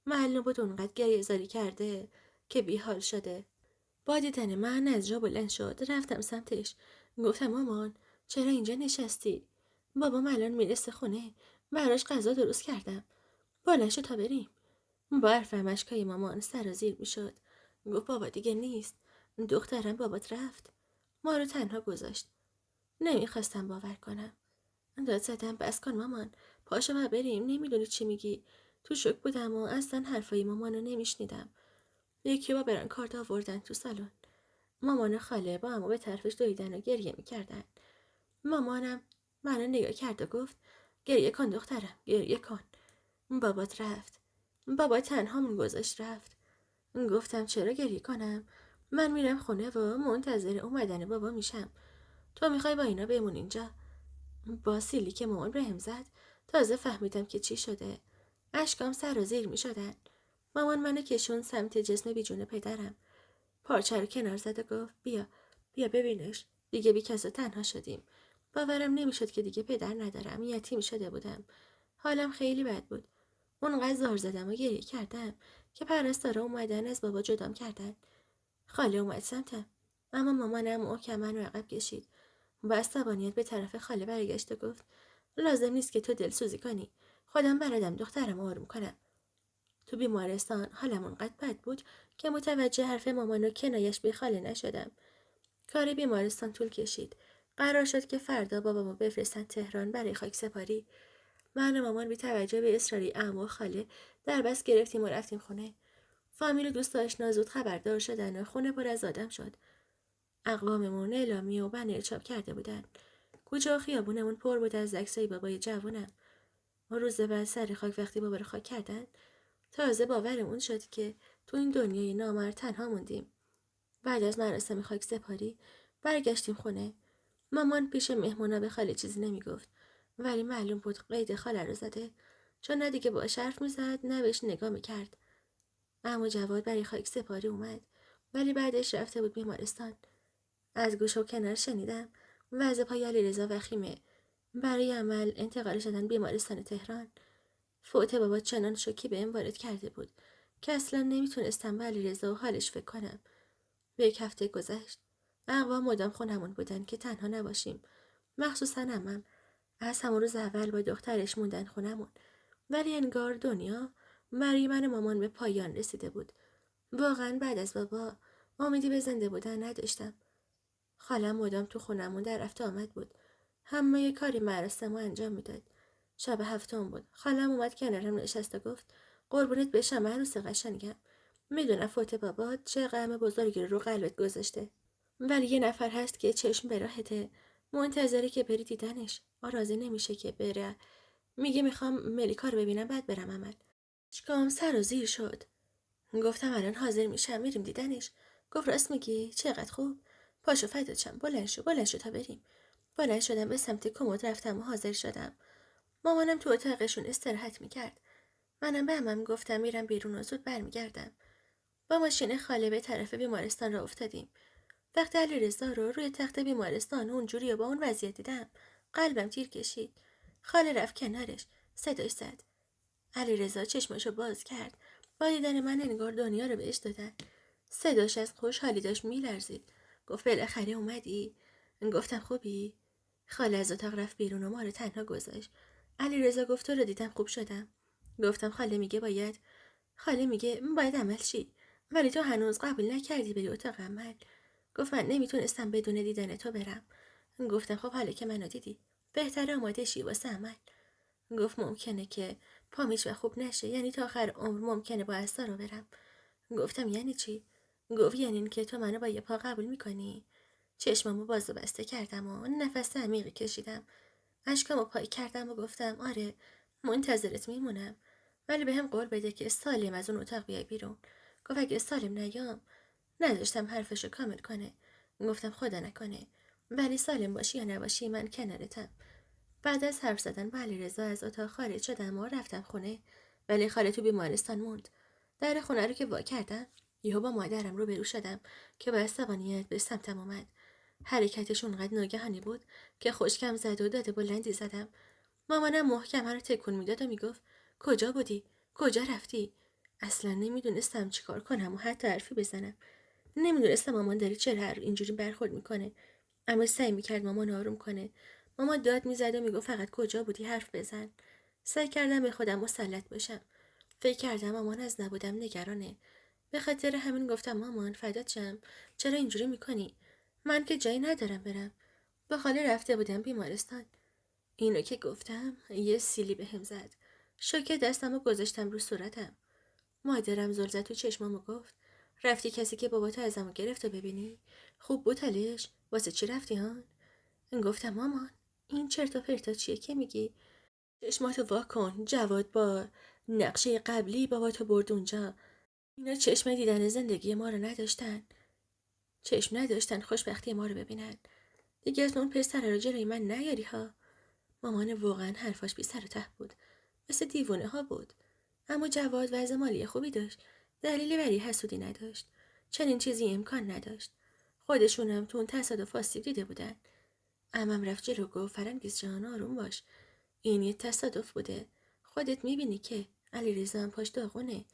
معلوم بود اونقدر گریه زاری کرده که بیحال شده. با دیدن من از جا بلند شد. رفتم سمتش. گفتم مامان چرا اینجا نشستی؟ بابام الان میرسه خونه. براش غذا درست کردم. بلند شو تا بریم. با حرفم اشکای مامان سرازیر میشد. گفت بابا دیگه نیست. دخترم بابات رفت. ما رو تنها گذاشت. نمیخواستم باور کنم. داد زدم بس کن مامان، پاشو و بریم، نمیدونی چی میگی. تو شوک بودم و اصلا حرفای مامانو نمیشنیدم. یکی با برن کارت آوردن تو سالن. مامان و خاله با همو به طرفش دویدن و گریه میکردن. مامانم منو نگاه کرد و گفت گریه کن دخترم، گریه کن. بابات رفت. بابا تنهامون گذاشت رفت. گفتم چرا گریه کنم؟ من میرم خونه و منتظر اومدن بابا میشم. تو میخوای با اینا بمون اینجا؟ با سیلی که مامان بهم زد تازه فهمیدم که چی شده. اشکام سرازیر میشدن. مامان منو کشون سمت جسم بیجون پدرم. پارچه رو کنار زد و گفت بیا، بیا ببینش. دیگه بی کس و تنها شدیم. باورم نمیشد که دیگه پدر ندارم. یتیم شده بودم. حالم خیلی بد بود. اونقدر زار زدم و گریه کردم که پرستارا اومدن از بابا جدام کردن. خاله اومد سمتم، اما مامانم محکم منو عقب کشید. با عصبانیت به طرف خاله برگشت و گفت لازم نیست که تو دلسوزی کنی. خودم بلدم دخترم آروم کنم. تو بیمارستان حالم اونقدر بد بود که متوجه حرف مامان و کنایش به خاله نشدم. کار بیمارستان طول کشید. قرار شد که فردا بابامو بفرستن تهران برای خاک سپاری. من و مامان بی توجه به اصراری عمو و خاله در بس گرفتیم و رفتیم خونه. فامیل و دوست آشنا زود خبردار شدن و خونه پر از آدم شد. اقواممون اعلامیه و بنر چاپ کرده بودن. کوچه و خیابونمون پر بود از عکسای بابای جوونم. ما روز بعد سر خاک وقتی بابا رو خاک کردن تازه باورمون شد که تو این دنیای نامرد تنها موندیم. بعد از مراسم خاک سپاری برگشتیم خونه. مامان پیش مهمونا به خاله چیزی نمیگفت، ولی معلوم بود قید خاله رو زده، چون نه دیگه باهاش حرف میزد نه بهش نگاه میکرد. عمو جواد برای خاک سپاری اومد، ولی بعدش رفته بود بیمارستان. از گوش و کنار شنیدم وضع پای علیرضا وخیمه. برای عمل انتقال شدن بیمارستان تهران. فوت بابا چنان شوکی بهم وارد کرده بود که اصلا نمیتونستم به علیرضا و حالش فکر کنم. به 1 هفته گذشت. اقوام مدام خونمون بودن که تنها نباشیم. مخصوصا عمم. از همون روز اول با دخترش موندن خونمون. ولی انگار دنیا برای من و مامان به پایان رسیده بود. واقعا بعد از بابا امیدی به زنده بودن نداشتم. خالم مدام تو خونمون در رفت آمد بود. همه کاری مراسمو انجام میداد. شب هفتم بود. خالم اومد کنارم نشست و گفت قربونت بشم عروس قشنگم. میدونم فوت بابات چه غم بزرگی رو قلبت گذاشته. ولی یه نفر هست که چشم به راهته. منتظره که بری دیدنش. راضی نمیشه که بره. میگه میخوام ملیکا رو ببینم بعد برم عمل. اشکام سر و زیر شد. گفتم الان حاضر میشم میریم دیدنش. گفت راست میگی؟ چقدر خوب. پاشو فدات شم. بلند شو تا بریم. بلند شدم به سمت کمد رفتم و حاضر شدم. مامانم تو اتاقشون استراحت میکرد. منم به عمم گفتم میرم بیرون و زود برمیگردم. با ماشین خاله به طرف بیمارستان را افتادیم. وقتی علیرضا رو روی تخت بیمارستان اونجوری و با اون وضعیت دیدم قلبم تیر کشید. خاله رفت کنارش. صداش زد. علیرضا چشماشو باز کرد. با دیدن من انگار دنیا رو بهش دادن. صداش از خوشحالی داشت میلرزید. گفت بالاخره اومدی؟ گفتم خوبی؟ خاله از اتاق رفت بیرون و ما رو تنها گذاشت. علیرضا گفت تو رو دیدم خوب شدم. گفتم خاله میگه باید عمل چی؟ ولی تو هنوز قبول نکردی بری اتاق عمل. گفت من نمیتونستم بدون دیدن تو برم. گفتم خب حالا که منو دیدی بهتر آماده شی واسه عمل. گفت ممکنه که پام هیچ وقت خوب نشه، یعنی تا آخر عمر ممکنه با استا رو برم. گفتم یعنی چی؟ گفت یعنی این که تو منو با یه پا قبول میکنی. چشمامو باز و بسته کردم و نفس عمیقی کشیدم. اشکامو پاک کردم و گفتم آره منتظرت میمونم، ولی بهم قول بده که سالم از اون اتاق بیای بیرون. گفت اگه سالم نیام. نذاشتم حرفشو کامل کنه. گفتم خدا نکنه، ولی سالم باشی یا نباشی من کنارتم. بعد از حرف زدن با علیرضا از اتاق خارج شدم و رفتم خونه، ولی خاله تو بیمارستان موند. در خونه رو که وا کردم یهو با مادرم روبرو شدم که با عصبانیت به سمتم اومد. حرکتش اونقدر ناگهانی بود که خشکم زد و داد بلندی زدم. مامانم محکم رو تکون میداد و میگفت کجا بودی؟ کجا رفتی؟ اصلا نمیدونستم چیکار کنم و حتی حرفی بزنم. نمیدونستم مامان داره چرا اینجوری برخورد میکنه، اما سعی میکرد مامان آروم کنه. مامان داد میزد و میگفت فقط کجا بودی حرف بزن. سعی کردم به خودم مسلط باشم. فکر کردم مامان از نبودم نگرانه. به خاطر همین گفتم مامان فدات شم، چرا اینجوری میکنی؟ من که جایی ندارم برم. با خاله رفته بودم بیمارستان. اینو که گفتم یه سیلی بهم زد. شوکه دستمو گذاشتم رو صورتم. مادرم زل زد تو چشمامو گفت رفتی کسی که باباتو ازمو گرفت و ببینی؟ خوب بود حالش؟ واسه چی رفتی هان؟ گفتم مامان این چرت و پرتا چیه که میگی؟ چشماتو وا کن، جواد با نقشه قبلی باباتو برد اونجا. اینا چشم دیدن زندگی ما رو نداشتن. چشم نداشتن خوشبختی ما رو ببینن. دیگه از اون پسر رو جلوی من نیاری ها. مامان واقعا حرفاش بی سر و ته بود. مثل دیوونه ها بود. اما جواد وضع مالی خوبی داشت. دلیلی برای حسودی نداشت. چنین چیزی امکان نداشت. خودشونم تو اون تصادف آسیب دیده بودن. عمم رفت جلو گفت فرنگیز جان آروم باش. این یه تصادف بوده. خودت میبینی که علیرضا هم پاش داغونه.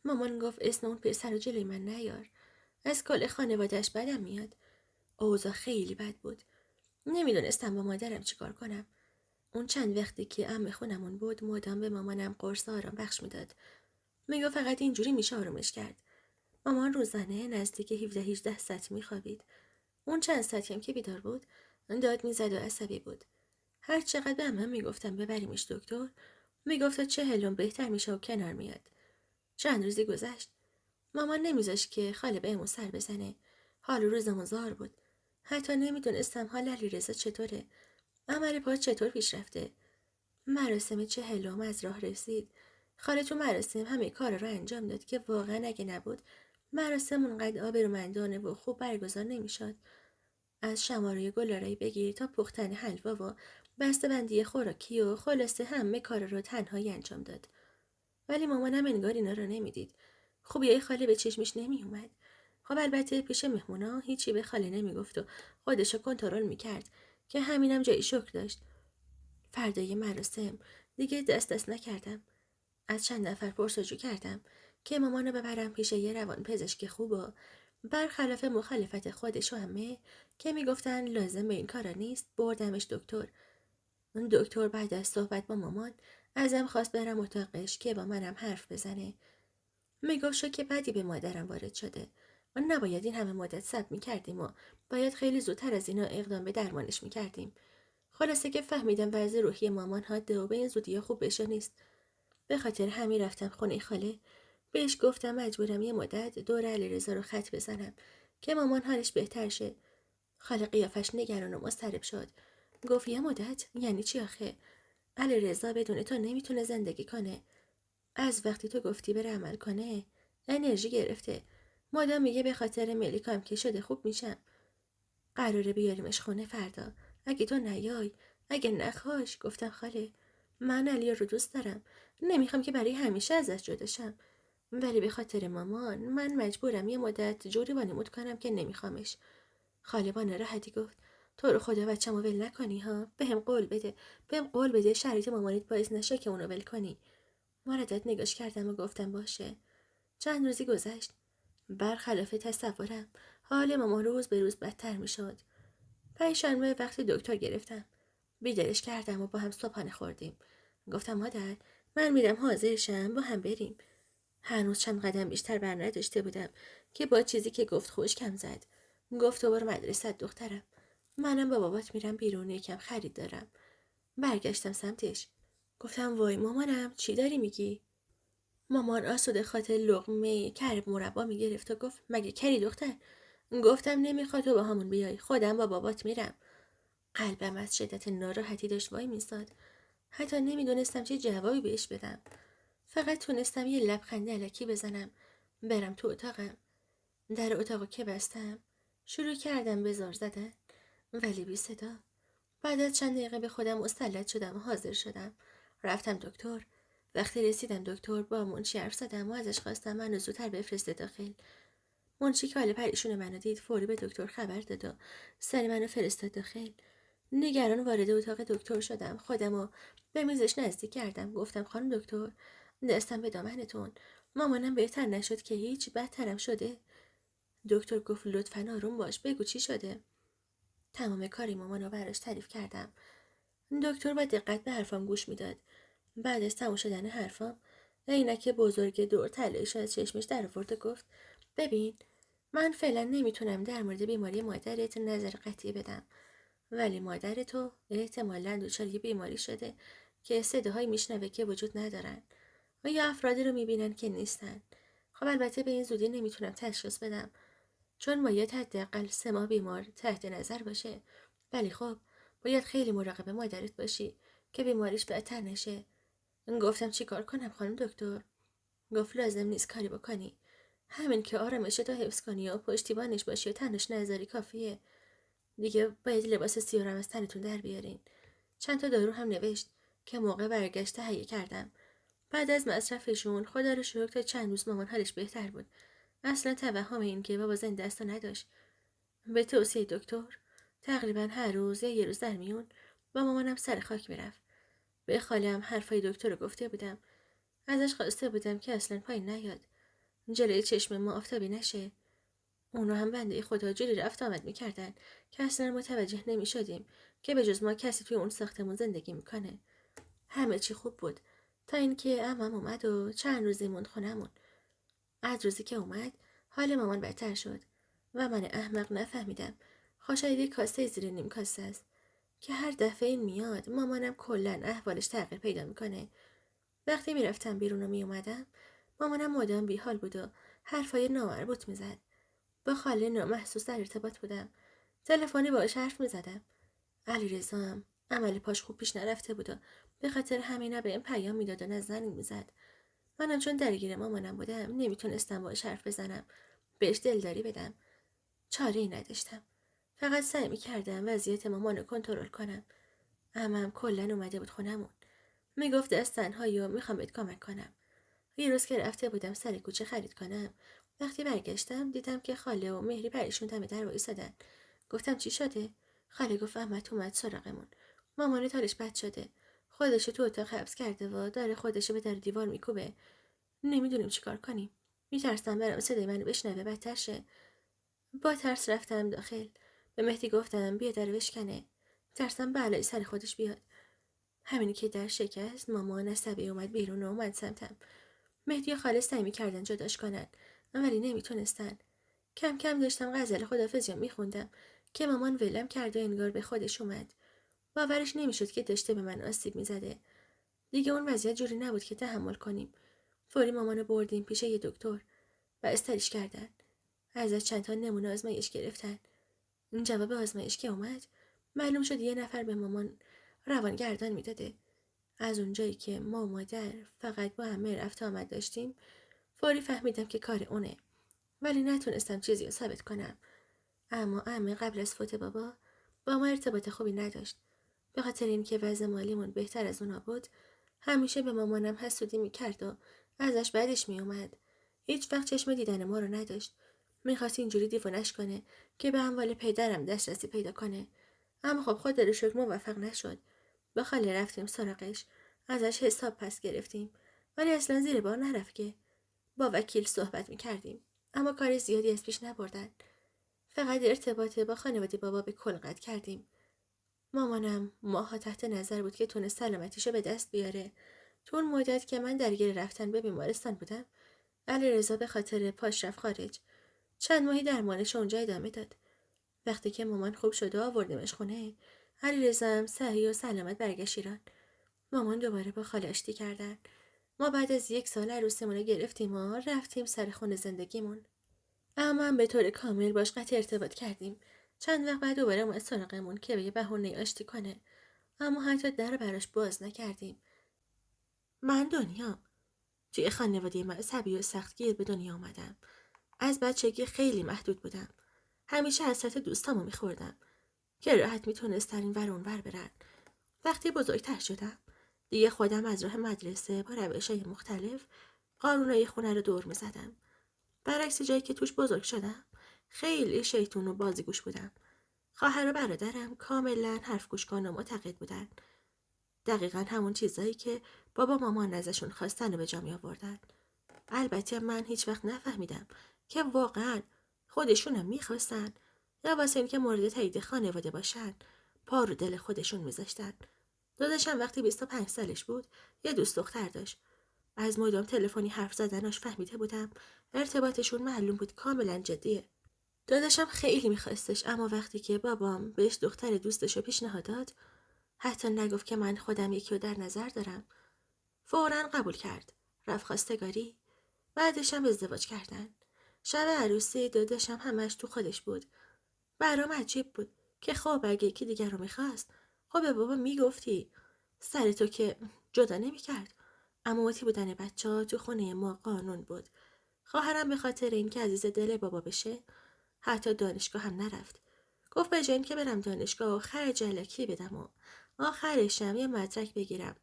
مامان گفت اسم اون پسر رو جلوی من نیار. از کل خانواده‌اش بدم میاد. اوضاع خیلی بد بود. نمیدونستم با مادرم چیکار کنم. اون چند وقتی که عمه خونمون بود مدام به مامانم قرص آرام بخش میداد. میگه فقط اینجوری میشه آرومش کرد. مامان روزانه نزدیک 17-18 ساعت میخوابید. اون چند ساعتی هم که بیدار بود داد میزد و عصبی بود. هر چقدر به عمم میگفتم ببریمش دکتر میگفت تا 40 بهتر میشه و کنار میاد. چند روزی گذشت. مامان نمیذاشت که خاله بهمون سر بزنه. حال روزمون زار بود. حتی نمیدونستم حال علیرضا چطوره. عمل پا چطور پیش رفته. مراسم 40 از راه رسید. خاله تو مراسم همه کار رو انجام داد که واقعا اگه نبود مراسم اونقدر آبرومندانه و خوب برگزار نمیشد. از شماره گلارایی بگیر تا پختن حلوا و بسته‌بندی خوراکی و خلاصه همه کار رو تنهایی انجام داد. ولی مامانم انگار اینا رو نمیدید. خوبیای خاله به چشمش نمیومد. خب البته پیش مهمونا هیچی به خاله نمیگفت و خودشو کنترل میکرد که همینم جای شکر داشت. فردای مراسم دیگه دست نکردم. از چند نفر پرسجو کردم که مامانو ببرم پیش یه روان پزشک خوب و برخلاف مخالفت خودش و همه که میگفتن لازم به این کارا نیست بردمش دکتر. اون دکتر بعد از صحبت با مامان ازم خواست برم اتاقش که با منم حرف بزنه. میگفت شوکه بدی به مادرم وارد شده. ما نباید این همه مدت صبر میکردیم و باید خیلی زودتر از اینا اقدام به درمانش میکردیم. خلاصه که فهمیدم وضع روحی مامان حاده و به این زودی خوب بشه نیست. به خاطر همین رفتم خونه خاله. بهش گفتم مجبورم یه مدت دور علیرضا رو خط بزنم که مامان حالش بهتر شه. خاله قیافش نگران و مضطرب شد. گفت یه مدت یعنی چی آخه؟ علیرضا بدون تو نمیتونه زندگی کنه. از وقتی تو گفتی بره عمل کنه انرژی گرفته. مادام میگه به خاطر ملیکام که شده خوب میشم. قراره بیاریمش خونه فردا. اگه تو نیای، اگه نخواش. گفتم خاله من علی رو دوست دارم. نمیخوام که برای همیشه ازش جدا شم. ولی به خاطر مامان من مجبورم یه مدت جوری وانمود کنم که نمیخوامش. خاله با ناراحتی گفت تو رو خدا بچه‌مو ول نکنی ها. بهم قول بده. بهم قول بده شرایط مامانت باعث نشه که اونو ول کنی. مردد نگاش کردم و گفتم باشه. چند روزی گذشت. برخلاف تصورم حال مامان روز به روز بدتر می شد. پنجشنبه وقت دکتر گرفتم. بیدارش کردم و با هم صبحانه خوردیم. گفتم مادر من میرم حاضر شم با هم بریم. هنوز چند قدم بیشتر بر نداشته بودم که با چیزی که گفت خوشکم زد. گفت تو برو مدرسه دخترم. منم با بابات میرم بیرون یکم خرید دارم. برگشتم سمتش. گفتم وای مامانم چی داری میگی؟ مامان آسوده خاطر لقمه کرب مربا میگرفت و گفت مگه کری دختر؟ گفتم نمیخواد تو با همون بیای، خودم با بابات میرم. قلبم از شدت ناراحتی داشت وای میستاد. حتی نمیدونستم چه جوابی بهش بدم. فقط تونستم یه لبخند الکی بزنم. برم تو اتاقم. در اتاقو که بستم شروع کردم به زار زدن ولی بی صدا. بعد از چند دقیقه به خودم مسلط شدم و حاضر شدم. رفتم دکتر. وقتی رسیدم دکتر با منشی حرف زدم و ازش خواستم منو زودتر بفرسته داخل. منشی که حال پریشون منو دید فوری به دکتر خبر داد و سر منو فرستاد داخل. نگران وارد اتاق دکتر شدم. خودمو به میزش نزدیک کردم. گفتم خانم دکتر دستم به دامنتون. مامانم بهتر نشد که هیچ، بدترم شده. دکتر گفت لطفاً آروم باش، بگو چی شده. تمام کاری مامانو براش تعریف کردم. دکتر با دقت به حرفام گوش میداد. بعد از تموم شدن حرفام عینک بزرگ دور تله‌اش از چشمش در آورد و گفت ببین من فعلا نمیتونم در مورد بیماری مادرت نظر قطعی بدم، ولی مادر تو احتمالاً دچار یه بیماری شده که صداهایی میشنوه که وجود ندارن و یا افرادی رو میبینن که نیستن. خب البته به این زودی نمیتونم تشخیص بدم چون باید حداقل 3 ماه بیمار تحت نظر باشه، ولی خب باید خیلی مراقب مادرت باشی که بیماریش بدتر نشه. گفتم چی کار کنم خانم دکتر؟ گفت لازم نیست کاری بکنی، همین که آرامش تو حفظ کنی و پشتیبانش باشی و تنش نذاری کافیه. دیگه باید لباس سیارم از تنتون در بیارین. چند تا دارو هم نوشت که موقع برگشت تهیه کردم. بعد از مصرفشون خدا رو شکر تا چند روز مامان حالش بهتر بود. اصلا توهم این که بابا زنده است و نداشت. به توصیه دکتر تقریبا هر روز یا یه روز در میون با مامانم سر خاک میرفت. به خالم حرفای دکتر رو گفته بودم. ازش خواسته بودم که اصلا پایین نیاد، جلوی چشم ما آفتابی نشه. اونا هم بنده خدا جوری رفت آمد میکردن که اصلا متوجه نمیشدیم که به جز ما کسی توی اون ساختمون زندگی میکنه. همه چی خوب بود تا اینکه عمم اومد و چند روزی موند خونمون. از روزی که اومد حال مامان بدتر شد و من احمق نفهمیدم خوشایدی کاسه زیر نیم کاسه است که هر دفعه این میاد مامانم کلا احوالش تغییر پیدا میکنه. وقتی میرفتم بیرون و میومدم مامانم مدام بیحال بود و حرفای نامربوط میزد. با خاله نامحسوس در ارتباط بودم. تلفنی باهاش حرف میزدم. علیرضا هم عمل پاش خوب پیش نرفته بود و به خاطر همینا به این پیام میداد و نزنی میزد. منم چون درگیر مامانم بودم نمیتونستم باهاش حرف بزنم، بهش دلداری بدم. چاره ای نداشتم. فقط سعی میکردم وضعیت مامانو کنترل کنم. عمم کلا اومده بود خونمون. میگفت از تنهایی و میخوام بهت کمک کنم. یه روز که رفته بودم سر کوچه خرید کنم، وقتی برگشتم دیدم که خاله و مهری پریشون دم در وایسادن. گفتم چی شده؟ خاله گفت عمت اومد سراغمون. مامانت حالش بد شده. خودشو تو اتاق حبس کرده و داره خودشو به در دیوار میکوبه. نمیدونیم چیکار کنیم. میترسم برام صدای منو بشنوه بدتر شه. با ترس رفتم داخل. به مهدی گفتم بیا در بشکنه. ترسم بلایی سر خودش بیاد. همینی که در شکست مامان عصبی اومد بیرون و اومد سمتم. مهدی و خاله سعی می‌کردن جداش کنن ولی نمیتونستن. کم کم داشتم غزل خدافظی میخوندم که مامان ولم کرد و انگار به خودش اومد. باورش نمیشد که داشته به من آسیب میزده. دیگه اون وضعیت جوری نبود که تحمل کنیم. فوری مامانو بردیم پیش یه دکتر و استریش کردن. ازش چند تا نمونه آزمایش گرفتن. این جواب آزمایش که اومد معلوم شد یه نفر به مامان روانگردان میداده. از اونجایی که ما و مادر فقط با همه رفت آمد داشتیم فوری فهمیدم که کار اونه، ولی نتونستم چیزی رو ثابت کنم. اما عمه قبل از فوت بابا با ما ارتباط خوبی نداشت. به خاطر اینکه وضع مالیمون بهتر از اونا بود همیشه به مامانم حسودی میکرد و ازش بعدش میومد. هیچ وقت چشم دیدن ما رو نداشت. میخواست اینجوری دیوونش کنه که به اموال پدرم دسترسی پیدا کنه. اما خب خدا رو شکر موفق نشد. با خاله رفتیم سراغش، ازش حساب پس گرفتیم، ولی اصلا زیر بار نرفت که. با وکیل صحبت میکردیم اما کار زیادی از پیش نبردن. فقط ارتباط با خانواده بابا به کل قطع کردیم. مامانم ماها تحت نظر بود که تونه سلامتیشو به دست بیاره. تو اون مدت که من درگیر رفتن به بیمارستان بودم، علیرضا به خاطر پاش رفت خارج. چند ماهی درمانش اونجا ادامه داد. وقتی که مامان خوب شد و آوردیمش خونه، علیرضا هم صحیح و سلامت برگشت ایران. مامان دوباره با خاله آشتی کردن. ما بعد از 1 سال عروسیمون رو گرفتیم و رفتیم سر خونه زندگیمون. اما هم به طور کامل باش قطع ارتباط کردیم. چند وقت بعد دوباره اومد سراغمون که به یه بهونه آشتی کنه. اما حتی در براش باز نکردیم. من دنیام. توی خانواده مذهبی و سختگیر به دنیا آمدم. از بچگی خیلی محدود بودم. همیشه حسرت دوستامو میخوردم که راحت میتونستن این ور اون ور برن. وقتی بزرگتر شدم دیگه خودم از راه مدرسه با روش‌های مختلف قانونای خونه رو دور میزدم. برعکس جایی که توش بزرگ شدم خیلی شیطون و بازیگوش بودم. خواهر و برادرم کاملا حرف گوش کن و معتقد بودن. دقیقا همون چیزایی که بابا مامان ازشون خواستن و به جا می آوردن. البته من هیچ وقت نفهمیدم که واقعا خودشونم میخواستن یا واسه این که مورد تایید خانواده باشن پا رو دل خودشون میذاشتن. داداشم وقتی 25 سالش بود یه دوست دختر داشت. از مدام تلفنی حرف زدناش فهمیده بودم ارتباطشون معلوم بود کاملا جدیه. داداشم خیلی میخواستش، اما وقتی که بابام بهش دختر دوستشو پیشنهاد داد، حتی نگفت که من خودم یکی رو در نظر دارم. فوراً قبول کرد. رفت خواستگاری. بعدش هم ازدواج کردن. شب عروسی داداشم همش تو خودش بود. برام عجیب بود که خب اگه یکی دیگر رو میخواست خب به بابا میگفتی. سر تو که جدا نمیکرد. عمومتی بودن بچه ها تو خونه ما قانون بود. خواهرم به خاطر اینکه عزیز دل بابا بشه حتی دانشگاه هم نرفت. گفت به جای اینکه برم دانشگاه و خرج الکی بدم و آخرشم یه مدرک بگیرم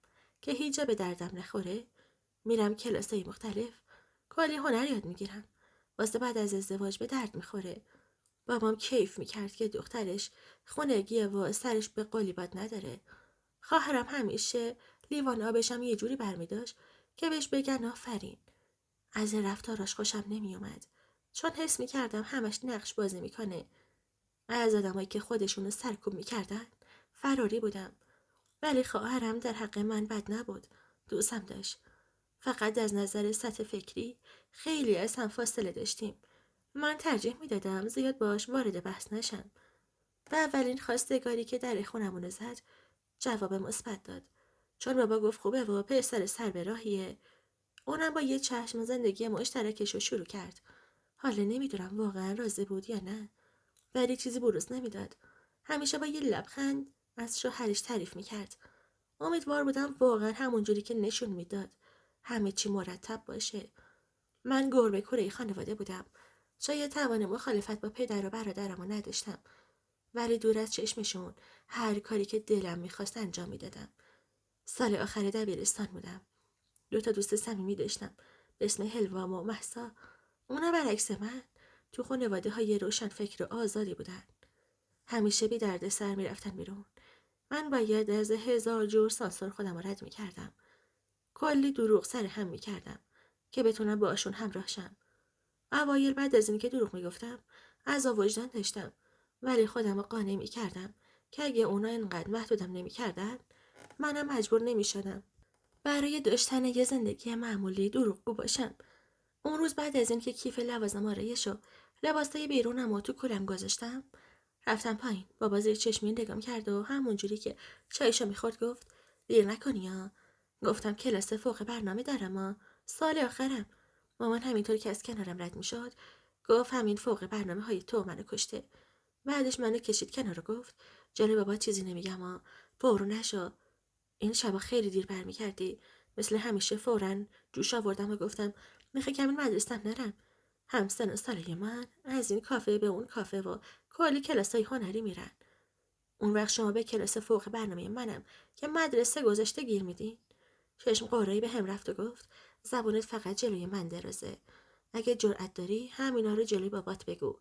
که هیچ جا به دردم نخوره، میرم کلاسای مختلف کلی هنر یاد میگیرم. واسه بعد از ازدواج به درد میخوره. بابام کیف میکرد که دخترش خونگیه و سرش به قلیبات نداره. خواهرم همیشه لیوان آبشم یه جوری برمیداشت که بهش بگن آفرین. از رفتاراش خوشم نمیومد، چون حس میکردم همش نقش بازی میکنه. از آدمایی که خودشونو سرکوب میکردن فراری بودم. ولی خواهرم در حق من بد نبود. دوستم داشت. فقط از نظر سطح فکری خیلی از هم فاصله داشتیم. من ترجیح میدادم زیاد باش وارد بحث نشم. و اولین خواستگاری که در خونمون زد جواب مثبت داد، چون بابا گفت خوبه و پسر سر به راهیه. اونم با یه چشم زندگی مشترکش رو شروع کرد. حالا نمیدونم واقعا راضی بود یا نه، ولی چیزی بروز نمیداد. همیشه با یه لبخند از شوهرش تعریف میکرد. امیدوار بودم واقعا همون جوری که نشون میداد همه چی مرتب باشه. من گربه کره خانواده بودم. شاید توان مخالفت با پدر و برادرمو نداشتم، ولی دور از چشمشون هر کاری که دلم میخواست انجام میدادم. سال آخر دبیرستان بودم. 2 دوست صمیمی داشتم به اسم هلوام و مهسا. اونا برعکس من تو خانواده های روشن فکر و آزادی بودن. همیشه بی درد سر میرفتن بیرون. من باید از 1000 جور سانسور خودم رو رد میکردم. کلی دروغ سر هم میکردم که بتونم باشون همراه شم. اوایل بعد از اینکه دروغ میگفتم عذاب وجدان داشتم، ولی خودم رو قانع میکردم که اگه اونا اینقدر محدودم نمیکردن منم مجبور نمیشدم برای داشتن یه زندگی معمولی دروغگو باشم. اون روز بعد از اینکه کیف لوازم آرایش و لباسای بیرونم رو تو کولم گذاشتم، رفتم پایین. بابا زیر چشمی نگام کرد و همونجوری که چایشو میخورد گفت دیر نکنی ها. گفتم کلاس فوق برنامه دارم ها، سال آخرم. مامان همینطور که از کنارم رد میشد گفت همین فوق برنامه های تو منو کشته. بعدش منو کشید کنار و گفت جلوی بابا چیزی نمیگم ها، پررو نشو. این شبا خیلی دیر برمیگردی. مثل همیشه فوراً جوش آوردم و گفتم میخوای کمی مدرسه‌ام نرم. همسن و سالای من از این کافه به اون کافه و کلی کلاسای هنری میرن. اون وقت شما به کلاس فوق برنامه منم که مدرسه گذاشته گیر میدین. چشم قره‌ای به هم رفت و گفت زبونت فقط جلوی من درازه. اگه جرأت داری همینا رو جلوی بابات بگو.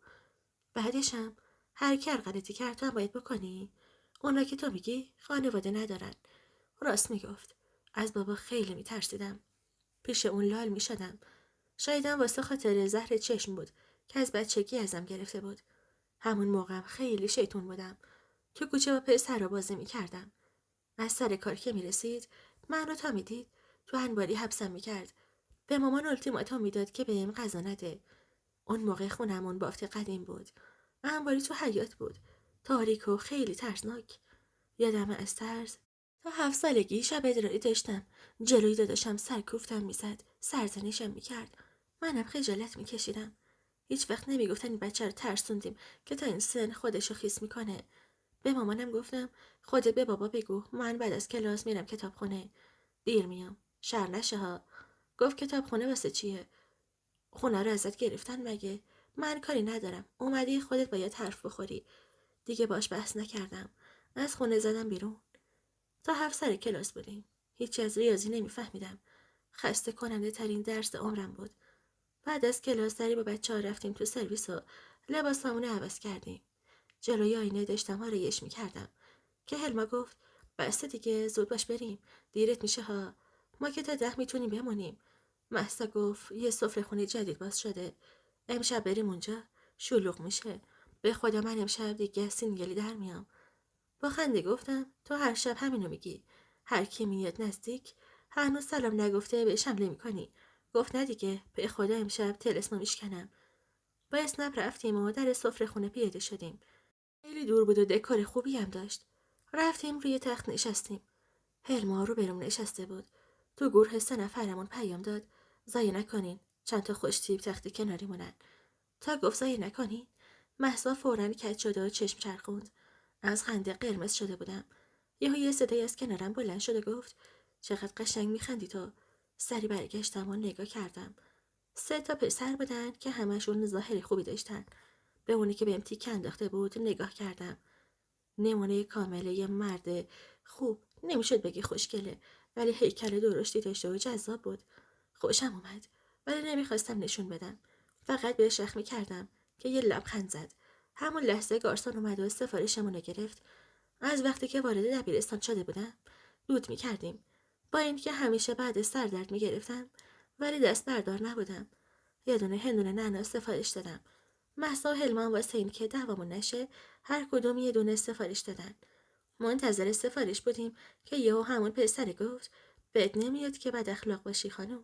بعدشم هر کی غلطی کرد تو هم باید بکنی. اونا که تو میگی خانواده ندارن. راست میگفت. از بابا خیلی میترسیدم. پیش اون لال میشدم. شایدم واسه خاطر زهر چشم بود که از بچگی ازم گرفته بود. همون موقعم خیلی شیطون بودم. تو کوچه با پسرها بازی میکردم. از سر کار که میرسید من رو تا میدید تو انباری حبسم میکرد. به مامان التیماتوم میداد که بهم غذا نده. اون موقع خونمون بافت قدیم بود. انباری تو حیاط بود. تاریک و خیلی ترسناک. یادم از ترس تا 7 سالگی شب ادراری داشتم. جلوی داداشم سرکوفتم میزد. سرزنشم میکرد. منم خجالت میکشیدم. هیچ وقت نمیگفتن این بچه رو ترسوندیم که تا این سن خودشو خیس میکنه. به مامانم گفتم خودت به بابا بگو من بعد از کلاس میرم کتابخونه. دیر میام. شر نشه ها. گفت کتابخونه واسه چیه؟ خونه رو ازت گرفتن مگه؟ من کاری ندارم. اومدی خودت باید حرف بخوری. دیگه باش بحث نکردم. از خونه زدم بیرون. تا 7 سر کلاس بودیم. هیچی از ریاضی نمیفهمیدم. خسته کننده ترین درس عمرم بود. بعد از کلاس سری با بچه‌ها رفتیم تو سرویس و لباسامون رو عوض کردیم. جلوی آینه داشتم آرایش میکردم که هلما گفت بسته دیگه زود باش بریم. دیرت میشه ها. ما که تا 10 میتونیم بمونیم. مهسا گفت یه سفره خونه جدید باز شده. امشب بریم اونجا. شلوغ میشه. به خدا من امشب دیگه سینگلی در میام. با خنده گفتم تو هر شب همینو میگی. هر کی میاد نزدیک هنوز سلام نگفته بهش حمله میکنی. گفت نه دیگه به خدا امشب طلسمو میشکنم. با اسنپ رفتیم و در سفره خونه پیاده شدیم. خیلی دور بود و دکور خوبی هم داشت. رفتیم روی تخت نشستیم. هلما رو برم نشسته بود. تو گروه 3 نفرمون پیام داد ضایع نکنین. چند تا خوش تیپ تخت کناری مونن. تا گفت ضایع نکنین. مهسا فوراً کج شده و چشم چرخوند. از خنده قرمز شده بودم. یه صدای از کنارم بلند شده گفت چقدر قشنگ میخندی تو. سری برگشتم و نگاه کردم. 3 پسر بودن که همشون ظاهر خوبی داشتن. به اونی که بهم تیک انداخته بود نگاه کردم. نمونه کامله یه مرد خوب. نمیشد بگی خوشگله ولی هیکل درشتی داشته و جذاب بود. خوشم اومد ولی نمیخواستم نشون بدم. فقط بهش شخ میکردم که یه لبخند زد. همون لحظه گارسون اومد و سفارشمون رو گرفت. از وقتی که وارد دبیرستان شده بودم دود میکردیم. با اینکه همیشه بعد سردرد میگرفتم ولی دست بردار نبودم. یه دونه هندونه نعنا سفارش دادم. مهسا و هلمان واسه این که دعوامون نشه هر کدوم یه دونه سفارش دادن. منتظر سفارش بودیم که یهو همون پسر گفت بد نمیاد که بد اخلاق باشی خانم.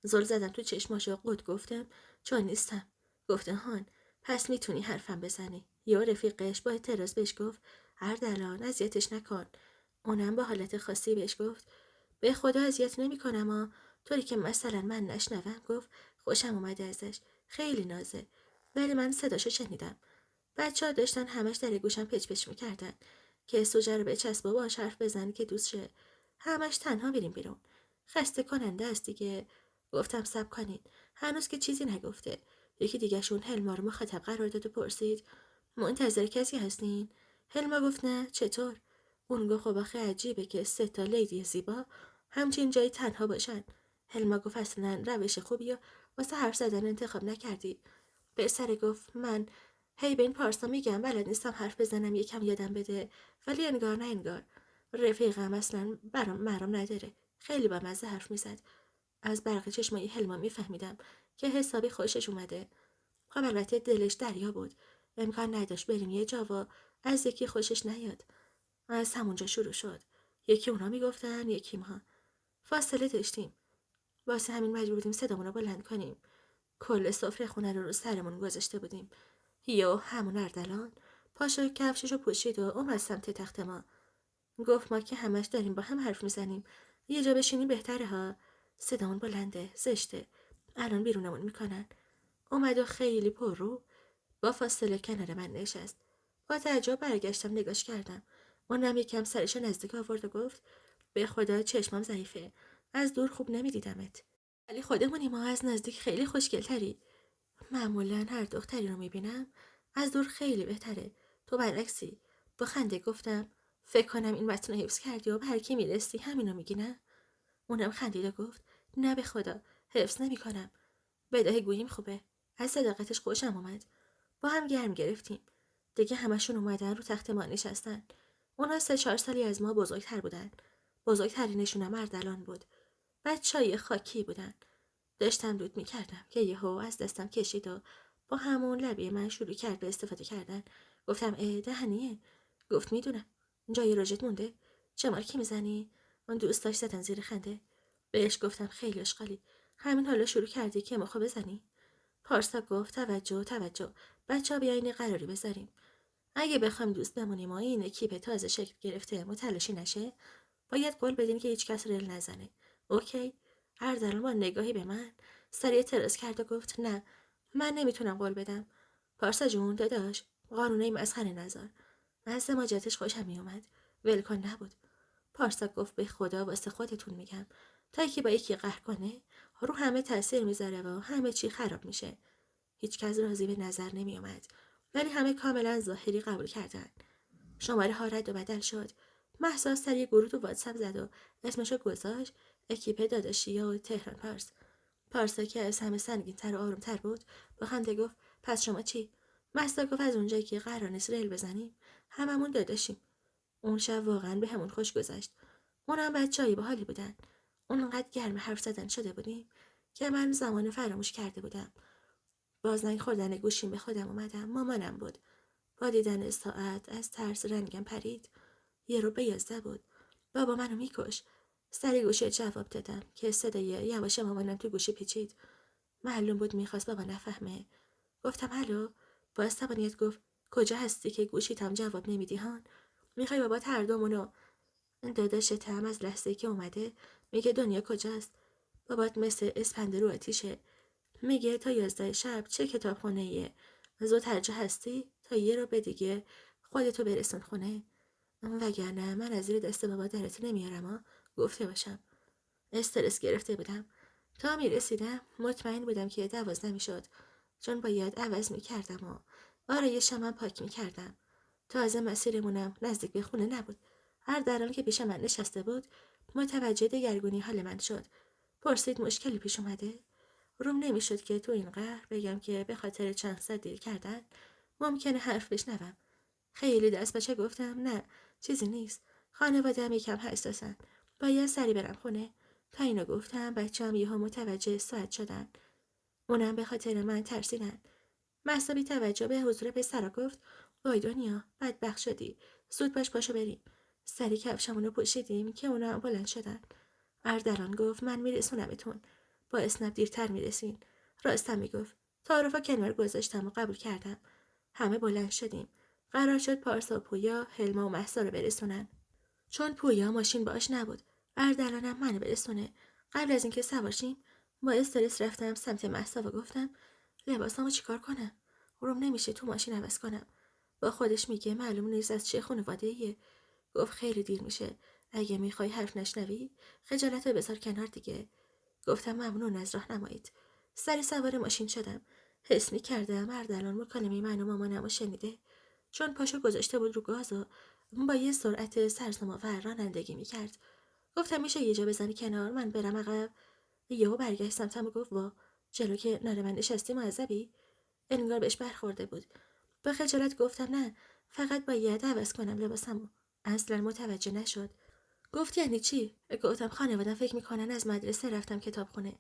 زل زدم تو چشماش و قد گفتم چون نیستم. گفته هان پس میتونی حرفم بزنی. یا رفیقش با اعتراض بهش گفت اردلان اذیتش نکن. اونم با حالت خاصی بهش گفت به خدا اذیت نمیکنم ها. طوری که مثلا من نشنوم. گفت خوشم اومده ازش. خیلی نازه. ولی من صداشو شنیدم. بچه‌ها داشتن همش در گوشم پچ پچ میکردن که سوجه رو بچسب و باهاش حرف بزن که دوست شه. همش تنها بریم بیرون. خسته کننده است دیگه. گفتم صبر کنین. هنوز که چیزی نگفته. یکی دیگه‌شون هلما رو مخاطب قرار داد و پرسید منتظر کسی هستین؟ هلما گفت نه. چطور؟ اون گفت خب آخه عجیبه که 3 لیدی زیبا همچین جایی تنها باشن. هلما گفت اصلا روش خوبی و واسه حرف زدن انتخاب نکردی. پسر گفت من هی به این پارسا میگم بلد نیستم حرف بزنم یکم یادم بده ولی انگار نه انگار. رفیقم اصلا برام مرام نداره. خیلی با مزه حرف میزد. از برق چشمای هلما میفهمیدم که حسابی خوشش اومده. خب البته دلش دریا بود. امکان نداشت بریم یه جا و از یکی خوشش نیاد. از همونجا شروع شد. یکی اونا میگفتن یکی ما. فاصله داشتیم. واسه همین مجبور بودیم صدامون رو بلند کنیم. کل سفره خونه رو سرمون گذاشته بودیم. یا همون اردلان پاشو کفششو پوشید و اومد سمت تخت ما. گفت ما که همش داریم با هم حرف میزنیم. یه جا بشینیم بهتره ها. صدامون بلنده. زشته. الان بیرونمون میکنن. اومد و خیلی پر رو با فاصله کنار من نشست. با تعجب برگشتم نگاش کردم. اونم یکم سرش نزدیک آورد و گفت به خدا چشمم ضعیفه. از دور خوب نمیدیدمت. ولی خودمونی ما از نزدیک خیلی خوشگلتری. معمولا هر دختری رو میبینم از دور خیلی بهتره. تو برعکسی. با خنده گفتم فکر کنم این متن رو حفظ کردی و به هر کی میرسی همینو میگی نه؟ اونم خندید و گفت نه به خدا حفظ نمیکنم. بداهه گوییم خوبه. از صداقتش خوشم اومد. با هم گرم گرفتیم. دیگه همشون اومدن رو تخت ما نشستن. اونا 3-4 سالی از ما بزرگتر بودن. بزرگترینشونم اردلان بود. بچه‌های خاکی بودن. داشتم دود میکردم که یهو از دستم کشید و با همون لبی من شروع کرد به استفاده کردن. گفتم دهنیه. گفت میدونم. جای راجت مونده؟ چه مارکی میزنی؟ من دوست داشت زدن زیر خنده. بهش گفتم خیلی اشغالی. همین حالا شروع کردی که مخو بزنی؟ پارسا گفت توجه. بچه‌ها بیاین قراری بذاریم. اگه بخوایم دوست بمونیم و این اکیپ تازه شکل گرفته متلاشی نشه، باید قول بدین که هیچ کس رل نزنه. اوکی؟ اردلان با نگاهی به من سریع اعتراض کرد و گفت نه، من نمیتونم قول بدم. پارسا جون داداش، قانونی مسخره نذار. از سماجتش خوشم میومد. ولکن نبود. پارسا گفت به خدا واسه خودتون میگم، تا یکی با یکی قهر کنه رو همه تاثیر میذاره و همه چی خراب میشه. هیچ کس راضی به نظر نمیومد، ولی همه کاملا ظاهری قبول کردن. شماره ها رد و بدل شد. مهسا سری گروه تو واتساپ زد و اسمشو گذاشت اکیپ داداشیا و تهران پارس. پارسا که از همه سنگین‌تر و آرومتر بود با خنده گفت پس شما چی؟ مهسا گفت از اونجایی که قرار نیست ریل بزنیم هممون داداشیم. اون شب واقعا به همون خوش گذشت. اونم بچه‌ای باحالی بودن. اونقدر گرم حرف زدن شده بودیم که من زمان فراموش کرده بودم. بازنگ خوردن گوشیم به خودم اومدم. مامانم بود. با دیدن ساعت از ترس رنگم پرید. 11 بود. بابا منو میکش. سری گوشی جواب دادم که صدای یواش مامانم تو گوشی پیچید. معلوم بود میخواست بابا نفهمه. گفتم الو. با عصبانیت گفت کجا هستی که گوشیتم جواب نمیدی هان؟ میخوای بابات هر دومونو؟ داداشتم از لحظه‌ای که اومده میگه دنیا کجاست. بابات مثل اسپند رو آتیشه. میگه تا 11 شب چه کتابخونه‌ایه. زود هر جا هستی تا یه رو به دیگه خودتو برسون خونه. وگرنه من از زیر دست بابا درت نمیارم ها. گفته باشم. استرس گرفته بودم. تا میرسیدم مطمئن بودم که 12 میشد، چون باید عوض میکردم و آرایشم هم پاک میکردم. تازه مسیرمونم نزدیک به خونه نبود. هر دران که پیش من نشسته بود متوجه دگرگونی حال من شد. پرسید مشکلی پیش اومده؟ روم نمیشد که تو این قهر بگم که به خاطر چند ساعت دیر کردن ممکنه حرف بشنوم. خیلی دست بچه گفتم نه، چیزی نیست. خانواده هم یکم حساسن. باید سری برم خونه. تا اینو گفتم بچه هم یهو متوجه ساعت شدن. اونم به خاطر من ترسیدن. مهسا بی توجه به حضور پسرا گفت وای دنیا بدبخت شدی. زود باش پاشو بریم. سری کفشمونو پوشیدیم که اونا هم بلند شدن. اردلان گفت من میرسونمتون. با اسنپ دیرتر میرسین. راستم میگفت. تعارفا کنار گذاشتم و قبول کردم. همه بلند شدیم. قرار شد پارسا و پویا هلما و مهسا رو برسونن. چون پویا ماشین باش نبود. اردلانم منو برسونه. قبل از اینکه سوارشیم با استرس رفتم سمت مهسا و گفتم لباسامو چیکار کنم؟ روم نمیشه تو ماشین عوض کنم. با خودش میگه معلوم نیست از چه خانواده‌ایه. گفت خیلی دیر میشه. اگه میخوای حرف نشنوی خجالت رو بذار کنار دیگه. گفتم ممنون از راهنماییت. سری سوار ماشین شدم. حس میکردم اردلان مکالمه من و مامانم رو شنیده، چون پاشو گذاشته بود رو گاز و با یه سرعت سرسام‌آور رانندگی میکرد. گفتم میشه یه جا بزنی کنار من برم عقب. یهو برگشت سمتم و گفت وا جلو که نره من نشستی معذبی. انگار بهش برخورده بود. با خجالت گفتم نه، فقط باید عوض کنم لباسمو. اصلا متوجه نشد. گفت یعنی چی؟ گفتم خانوادم فکر میکنن از مدرسه رفتم کتابخونه.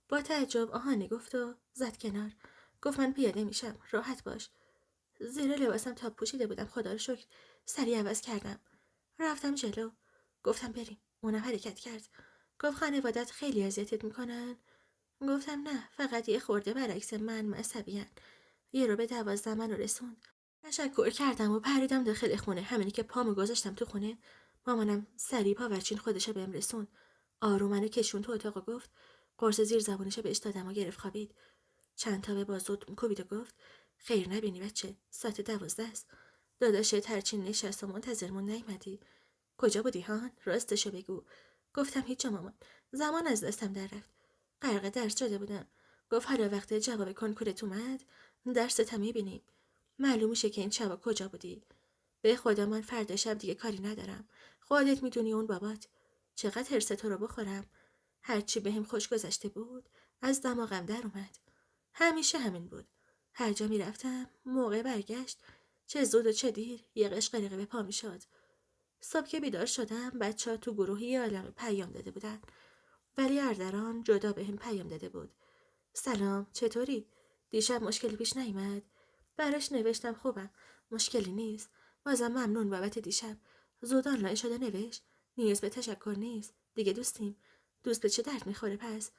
با تعجب آهانی گفت و زد کنار. گفت من پیاده میشم، راحت باش. زیر لباسم تاپ پوشیده بودم خدا رو شکر. سریع عوض کردم. رفتم جلو. گفتم بریم. اونم حرکت کرد. گفت خانوادت خیلی اذیتت میکنن؟ گفتم نه، فقط یه خورده برعکس من عصبی‌ان. یه رو به 12 منو رسوند. تشکر کردم و پریدم داخل خونه. همینی که پامو گذاشتم تو خونه مامانم سریع پاورچین خودشو بهم رسوند. آروم منو کشون تو اتاق و گفت قرص زیر زبونشو بهش دادم و گرفت خوابید. چند تا به بازوت کوبید و گفت خیر نبینی بچه، ساعت 12 است. داداشت ترچین نشست و منتظرمون نیومدی. کجا بودی هان؟ راستشو بگو. گفتم هیچ مامان، زمان از دستم در رفت. غرق درس شده بودم. گفت حالا وقت جواب کنکورت اومد درست هم میبینیم. معلوم میشه که این شبا کجا بودی. به خدا من فردا شب دیگه کاری ندارم. خودت میدونی اون بابات. چقدر حرص تو رو بخورم. هرچی بهم خوش گذشته بود از دماغم در اومد. همیشه همین بود. هر جا میرفتم موقع برگشت چه زود و چه دیر یه قشقرقه به پا میشد. صبح که بیدار شدم بچه‌ها تو گروهی عالم پیام داده بودن، ولی اردران جدا بهم پیام داده بود. سلام چطوری؟ دیشب مشکلی پیش نیامد. براش نوشتم خوبم، مشکلی نیست. بازم ممنون بابت دیشب. زود آنلاین شده نوشت. نیاز به تشکر نیست. دیگه دوستیم. دوست به چه درد میخوره پس؟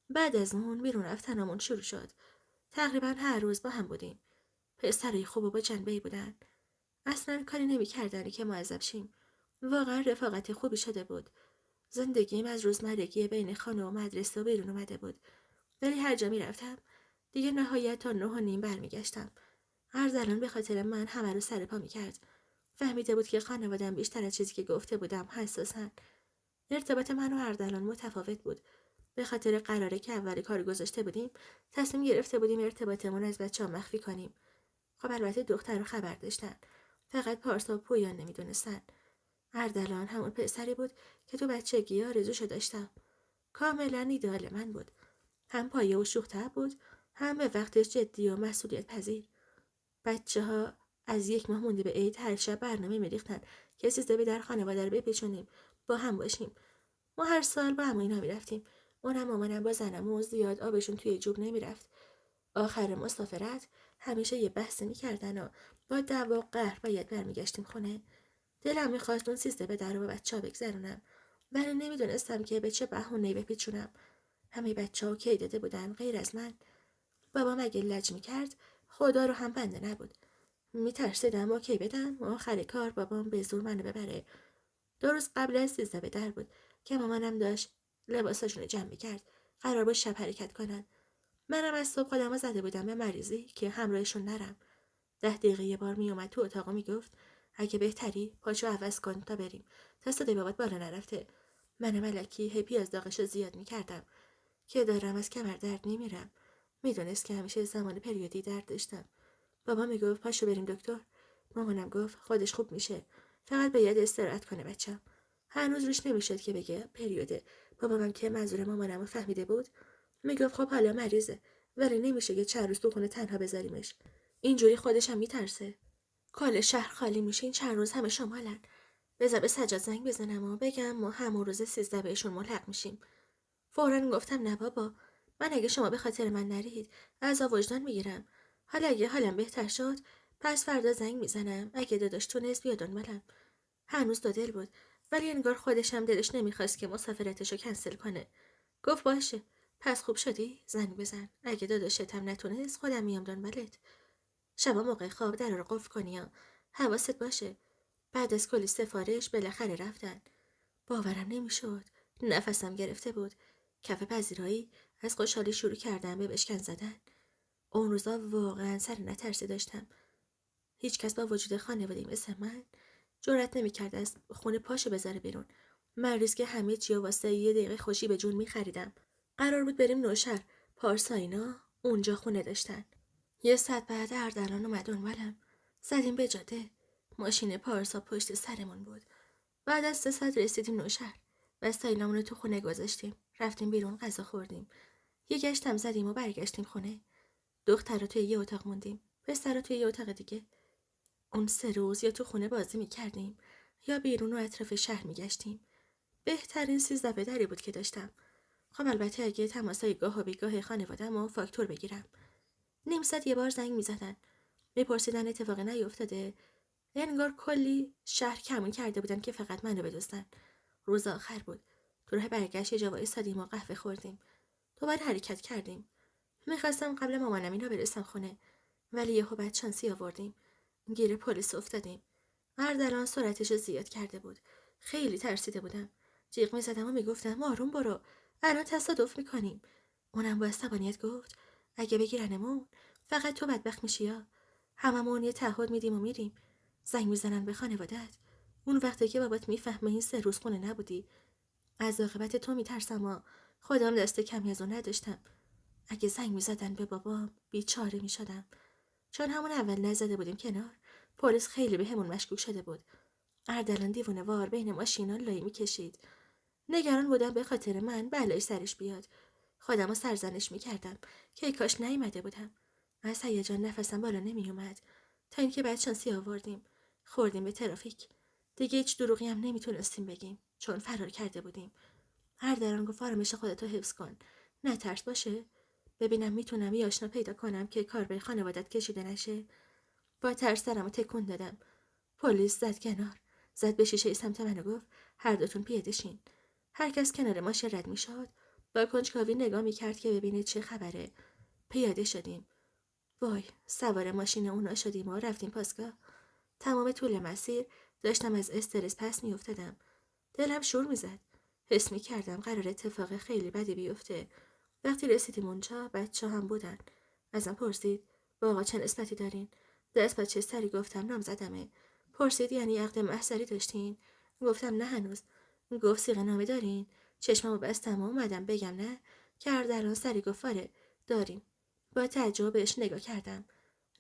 بعد از اون بیرون رفتنمون شروع شد. تقریبا هر روز با هم بودیم. پسرای خوب و با جنبه‌ای بودن. اصلا کاری نمی‌کردن که معذب شیم. واقعا رفاقت خوبی شده بود. زندگیم از روزمرگی بین خانه و مدرسه و بیرون اومده بود. ولی هر جا می‌رفتم دیگه نهایت تا 9:30 برمیگشتم. ارسلان به خاطر من همه رو سر پا می‌کرد. فهمیده بود که خانواده‌ام بیشتر از چیزی که گفته بودم حساسن. ارتباط من و اردلان متفاوت بود. به خاطر قراره که اول کار گذاشته بودیم، تصمیم گرفته بودیم ارتباطمون از بچه‌ها مخفی کنیم. خب البته دختر رو خبر داشتن. فقط پارسا و پویان نمیدونستن. اردلان همون پسری بود که تو بچگی آرزوشو داشتم. کاملا ایدئال من بود. هم پایه و شوخ‌طبع بود، هم به وقتش جدی و مسئولیت پذیر. بچه‌ها از 1 ماه مونده به عید هر شب برنامه می‌ریختن که سیزده در خانواده رو بپیچونیم، با هم باشیم. ما هر سال با هم اینا می‌رفتیم. اونم مامانم با زنم و زیاد آبشون توی جوب نمی‌رفت. آخر مسافرت همیشه یه بحثی می‌کردن و با دعوا و قهر باید برمیگشتیم خونه. دلم می‌خواست اون سیزده در رو با بچه‌ها بگذرونم، ولی نمیدونستم که به چه بهونه‌ای بپیچونم. همه بچه‌ها کی داده بودن غیر از من. بابام اگه لج می‌کرد خدا رو هم بنده نبود. میترسیدم با کی بدم و آخر کار بابام به زور منو ببره. 2 روز قبل از 13 بود که مامانم داشت لباساشونو جمع می‌کرد. قرار بود شب حرکت کنن. منم از صبح خودمو زده بودم به مریضی که همراهشون نرم. 10 دقیقه یه بار میومد تو اتاق و میگفت اگه بهتری پاشو عوض کن تا بریم تا صدای بابات بالا نرفته. من ملکی هی پیاز داغشو زیاد میکردم که دارم از کمر درد نمیرم. میدونست که همیشه زمان پریودی درد داشتم. بابا میگفت پاشو بریم دکتر. مامانم گفت خودش خوب میشه، فقط باید استراحت کنه بچم. هنوز روش نمیشد که بگه پریوده. بابام که منظور مامانم فهمیده بود میگفت خب حالا مریضه، ولی نمیشه که چند روز تو خونه تنها بذاریمش. اینجوری خودش هم میترسه. کل شهر خالی میشه، این چند روز همه شمالن. بذار به سجاد زنگ بزنم و بگم ما همون روز 13 بهشون ملحق میشیم. فوراً گفتم نه بابا، من اگه شما به خاطر من نرید عذاب وجدان میگیرم. حالا اگه حالم بهتر شد پس فردا زنگ میزنم اگه داداش تونست بیاد دنبالم. هنوز دو دل بود، ولی انگار خودش هم دلش نمیخواست که مسافرتشو کنسل کنه. گفت باشه، پس خوب شدی زنگ بزن، اگه داداشت هم نتونست خودم میام دنبالت. شبا موقع خواب در رو قفل کنی ها. حواست باشه. بعد از کلی سفارش بالاخره رفتن. باورم نمیشد. نفسم گرفته بود. کف پذیرایی از خوشحالی شروع کردم به بشکن زدن. اون روزا واقعا سر نترسی داشتم. هیچکس با وجود خانواده‌ای مثل من جرأت نمی‌کرد از خونه پاشو بذاره بیرون. من ریسک همه چی و واسه 1 دقیقه خوشی به جون می‌خریدم. قرار بود بریم نوشهر. پارسا اینا اونجا خونه داشتن. 1 ساعت بعد اردلان اومد دنبالم. زدیم به جاده. ماشین پارسا پشت سرمون بود. بعد از 3 ساعت رسیدیم نوشهر. وسایلامون رو تو خونه گذاشتیم. رفتیم بیرون غذا خوردیم. یه گشتم زدیم و برگشتیم خونه. دختر رو توی یه اتاق موندیم. پسر رو توی یه اتاق دیگه. اون 3 روز یا تو خونه بازی میکردیم یا بیرون و اطراف شهر میگشتیم. بهترین 13 دری بود که داشتم. خب البته اگه تماسای گاه و بیگاه خانواده‌ام و فاکتور بگیرم. نیم ساعت یه بار زنگ میزدن. میپرسیدن اتفاقی نیفتاده. انگار کلی شهر کمون کرده بودن که فقط منو بدزدن. روز آخر بود. تو راه برگشت یه جا وایسادیم و قهوه خوردیم. دوباره حرکت کردیم. میخواستم قبل مامانم اینا برسم خونه، ولی یهو بد شانسی آوردیم. گیر پلیس افتادیم. اردلان سرعتش زیاد کرده بود. خیلی ترسیده بودم. جیغ میزدم و میگفتم آروم برو، الان تصادف میکنیم. اونم با عصبانیت گفت اگه بگیرنمون فقط تو بدبخت میشی یا هممون یه تعهد میدیم و میریم. زنگ میزنن به خانواده‌ات. اون وقتی که بابات میفهمه این 3 روز خونه نبودی. از عاقبت تو میترسم و خودم دست کمی از اون نداشتم. اگه زنگ میزدن به بابام بیچاره میشدم. چون همون اول نزده بودیم کنار، پلیس خیلی به همون مشکوک شده بود. اردلان دیوونه وار بین ماشینا لای میکشید. نگران بودم به خاطر من بلایی سرش بیاد. خودمو سرزنش میکردم که ای کاش نیومده بودم. از هیجان نفسم بالا نمیومد تا اینکه بعد شانسی آوردیم. خوردیم به ترافیک. دیگه هیچ دروغی هم نمیتونستیم بگیم چون فرار کرده بودیم. اردلان گفت آرامش خودتو حفظ کن. نترس باشه. ببینم میتونم یه آشنا پیدا کنم که کار به خانوادت کشیده نشه. با ترس سرمو تکون دادم. پلیس زد کنار. زد به شیشه سمت من و گفت هر دوتون پیاده شین. هر کس کنار ماشین رد میشد با کنجکاوی نگاه میکرد که ببینه چه خبره. پیاده شدیم. وای، سوار ماشین اونا شدیم و رفتیم پاسگاه. تمام طول مسیر داشتم از استرس پس میافتادم. دلم شور میزد. حس میکردم قرار اتفاق خیلی بدی بیفته. وقتی رسیدیم اونجا بچه هم بودن. ازم پرسید با آقا چه نسبتی دارین؟ دست با چه سری گفتم نامزدمه. پرسید یعنی عقد محضری داشتین؟ گفتم نه هنوز. گفت صیغه نامه دارین؟ چشممو بستم و اومدم بگم نه که اردلان سری گفت آره داریم. با تعجب بهش نگاه کردم.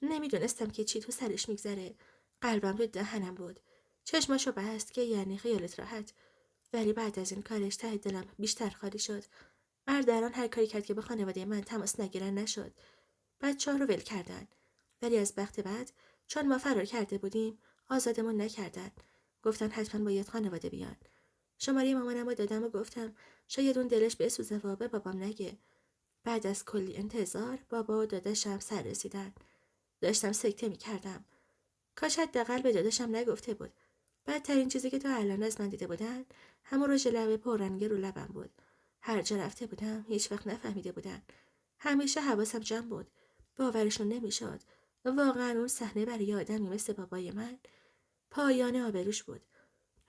نمیدونستم که چی تو سرش میگذره. قلبم تو دهنم بود. چشماشو بست که یعنی خیالت راحت. ولی بعد از این کارش ته دلم بیشتر خالی شد. اردلان هر کاری کرد که به خانواده من تماس نگیرن نشد. بچه‌ها رو ول کردن. ولی از وقت بعد چون ما فرار کرده بودیم آزادمون نکردن. گفتن حتما باید خانواده بیان. شماره مامانم رو دادم و گفتم شاید اون دلش بسوزه و به بابام نگه. بعد از کلی انتظار بابا و داداشم سر رسیدن. داشتم سکته می‌کردم. کاش حداقل به داداشم نگفته بود. بدترین چیزی که تا الان از من دیده بودن همون رژ لب پررنگ رو لبم بود. هر جا رفته بودم هیچ وقت نفهمیده بودن. همیشه حواسم جمع بود. باورشون نمیشد. واقعا اون صحنه برای آدمی مثل بابای من پایان آبروش بود.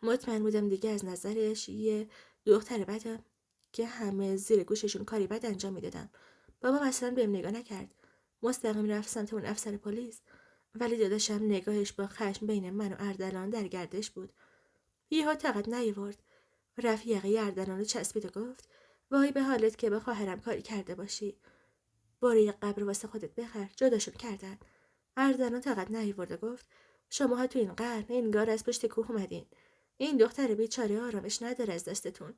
مطمئن بودم دیگه از نظرش یه دختر بدم که همه زیر گوششون کاری بد انجام میدادم. بابا مثلا بهم نگاه نکرد. مستقیم رفت سمت اون افسر پلیس. ولی داداشم نگاهش با خشم بین من و اردلان در گردش بود. یهو طاقت نیاورد. رفت یقه اردلان رو چسبید و گفت وای به حالت که به خواهرم کاری کرده باشی. برو یه قبر واسه خودت بخر. جداشون کردن. اردلان طاقت نیاورد و گفت شماها تو این قرن انگار از پشت کوه اومدین. این دختر بیچاره آرامش نداره از دستتون.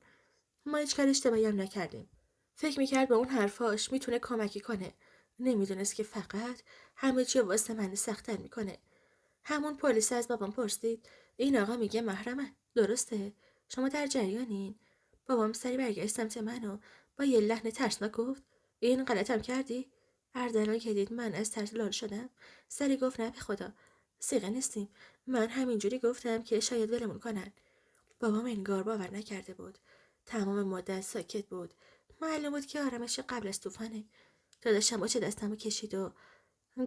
ما هیچ کار اشتباهی هم نکردیم. فکر میکرد با اون حرفاش میتونه کمکی کنه. نمیدونست که فقط همه چی واسه من سخت‌تر میکنه. همون پلیس از بابام پرسید این آقا میگه محرمه. درسته؟ شما در جریانین؟ بابام سری برگشت سمت من و با یه لحن ترسناک گفت این غلطم کردی؟ اردلان که دید من از ترس لال شدم سری گفت نه به خدا صیغه نیستیم. من همینجوری گفتم که شاید ولمون کنن. بابام انگار باور نکرده بود. تمام مدت ساکت بود. معلوم بود که آرامش قبل از طوفانه. داداشم چه دستمو کشید و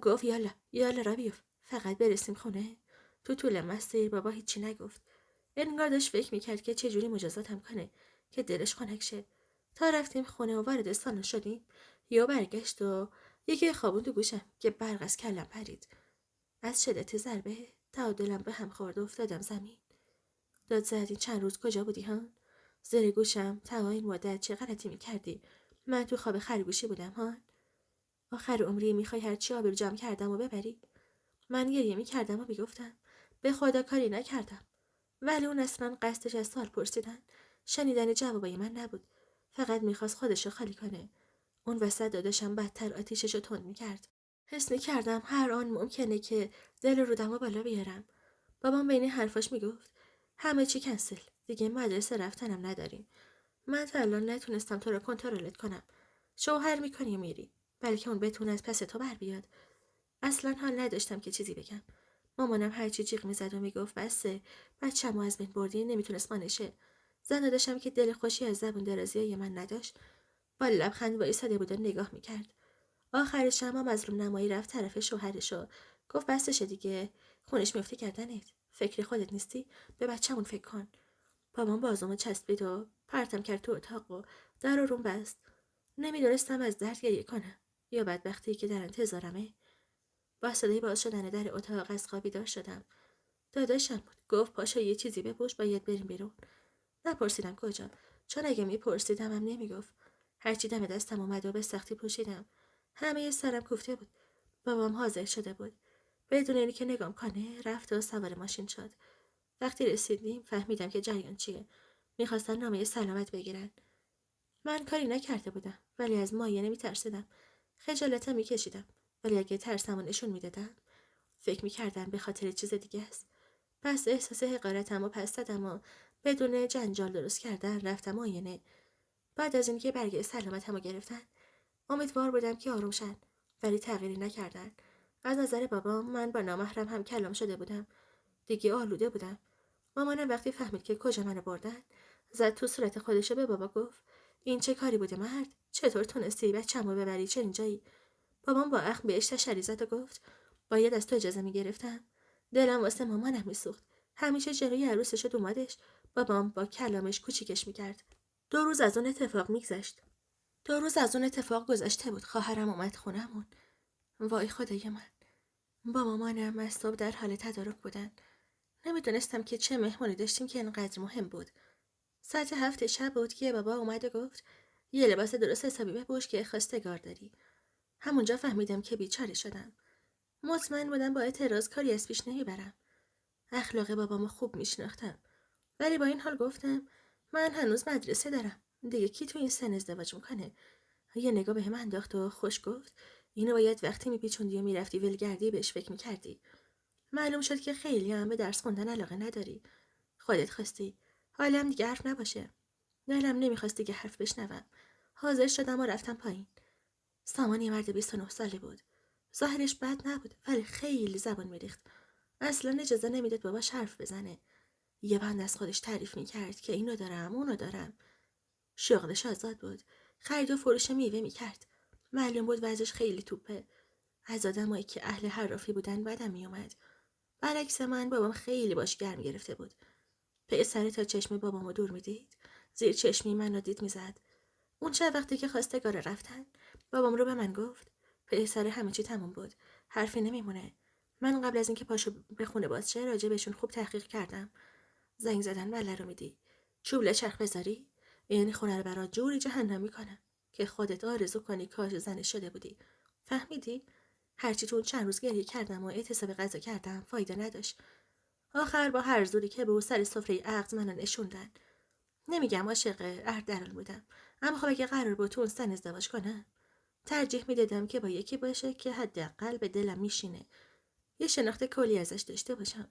گفت یالا یالا را بیفت. فقط برسیم خونه. تو طول مسیر بابا هیچی نگفت. انگار داشت فکر میکرد که چجوری مجازاتم کنه که دلش خنک شه. تا رفتیم خونه و وارد سالن شدیم یا برگشت و یکی خوابون تو گوشم که برق از کلم پرید. از شدت ضربه تعادلم به هم خورد و افتادم زمین. داد زدی چند روز کجا بودی ها؟ زیر گوشم تمام این مدت چه غلطی میکردی؟ من تو خواب خرگوشی بودم ها؟ آخر عمری میخوای هرچی آبرو جمع کردم و ببری؟ من گریه میکردم و میگفتم به خدا کاری نکردم. ولی اون اصلا قصدش از سوال پرسیدن شنیدن جوابای من نبود. فقط میخواست خودشو خالی کنه. اون وسط داداشم بدتر آتیششو تند میکرد. حس میکردم هر آن ممکنه که دل رودم و بالا بیارم. بابام بین حرفاش میگفت همه چی کنسل. دیگه مدرسه رفتنم نداریم. من تا الان نتونستم تو رو کنترلت کنم. شوهر میکنی و میری. بلکه اون بتونه از پس تو بر بیاد. اصلا حال نداشتم که چیزی بگم. مامانم هرچی جیغ میزد و میگفت بسه بچه‌مو از بین بردی نمیتونست مانشه. زن داشتم که دل خوشی از زبون درازی من نداشت. با لبخند وایساده بود و نگاه میکرد. آخرش هم مظلوم نمایی رفت طرف شوهرشو. گفت بسشه دیگه. خونش میفته کردنت. فکر خودت نیستی؟ به بچه‌مون فکر کن. بابام بازومو چسبید و پرتم کرد تو اتاق و در رو بست. نمیدونستم از درد گریه کنم یا بدبختی که در انتظارمه. با صدای باز شدن در اتاق از خواب بیدار شدم. داداشم بود. گفت پاشا یه چیزی بپوش باید بریم بیرون. نپرسیدم کجا چون اگه میپرسیدم هم نمیگفت. هرچی دم دستم اومد و به سختی پوشیدم. همه سرم کوفته بود. بابام حاضر شده بود. بدون اینکه نگام کنه رفت و سوار ماشین شد. وقتی رسیدیم فهمیدم که جریان چیه. میخواستن نامه سلامت بگیرن. من کاری نکرده بودم ولی از مایه نمیترسیدم. خجالتم میکشیدم ولی اگه ترسمو نشون میدادم فکر میکردم به خاطر چیز دیگه است. پس احساس حقارتم و پس دادم و بدون جنجال درست کردن رفتم آینه. بعد از اینکه برگه سلامتمو گرفتن امیدوار بودم که آروم شن، ولی تغییری نکردن. از نظر بابام من با نامحرم هم کلام شده بودم. دیگه آلوده بودم. مامانم وقتی فهمید که کجا منو بردن، زد تو صورت خودشو، به بابا گفت این چه کاری بوده مرد؟ چطور تونستی بچه‌مو ببری چنین جایی؟ بابام با اخم بهش تشری زد و گفت باید از تو اجازه میگرفتم. دلم واسه مامانم میسوخت. همیشه جلوی عروسش و دومادش بابام با کلامش کوچیکش میکرد. 2 روز از اون اتفاق میگذشت. 2 روز از اون اتفاق گذشته بود. خواهرم اومد خونمون. وای خدای من. با مامانم از صبح در حال تدارک بودن. نمیدونستم که چه مهمونی داشتیم که اینقدر مهم بود. ساعت 7 شب بود که بابا اومد و گفت یه لباس درست حسابی بپوش که خواستگار داری. همونجا فهمیدم که بیچاره شدم. مطمئن بودم با اعتراض کاری از پیش نمیبرم. اخلاق بابامو خوب میشناختم. ولی با این حال گفتم من هنوز مدرسه دارم. دیگه کی تو این سن ازدواج میکنه؟ یه نگاه بهم انداخت و خوش گفت اینو باید وقتی میپیچوندی و میرفتی ولگردی بهش فکر میکردی. معلوم شد که خیلی هم به درس خوندن علاقه نداری. خودت خواستی. حالم دیگه حرف نباشه. دلم نمیخواست دیگه حرف بشنوم. حاضر شدم و رفتم پایین. سامان یه مرد 29 ساله بود. ظاهرش بد نبود ولی خیلی زبان میریخت. اصلا اجازه نمیداد باباش حرف بزنه. یه بند از خودش تعریف میکرد که اینو دارم اونو دارم. شغلش آزاد بود. خرید و فروش میوه میکرد. معلوم بود وضعش خیلی توپه. از آدمایی که اهل حرافی بودن بدم میومد. برعکس من بابام خیلی باش گرم گرفته بود. پسر تا چشم بابامو دور میدید. زیر چشمی منو دید میزد. اون چه وقتی که خواستگار رفتن بابام رو به من گفت پسر همه چی تموم بود. حرفی نمیمونه. من قبل از اینکه پاشو به خونه باز شه راجع بهشون خوب تحقیق کردم. زنگ زدن بله رو میدی. چوب لچرخ بذاری این خونه رو برات جوری جهنم میکنم که خودت آرزو کنی کاش زنش شده بودی. فهمیدی؟ هرچی تو اون چند روز گریه کردم و اعتصاب غذا کردم فایده نداشت. آخر با هر زوری که به او سر سفره عقد منو نشوندن. نمیگم عاشق اردلان بودم، اما خب اگه قرار بود تو اون سن ازدواج کنم ترجیح میدادم که با یکی باشه که حداقل به دلم میشینه. یه شناخت کلی ازش داشته باشم.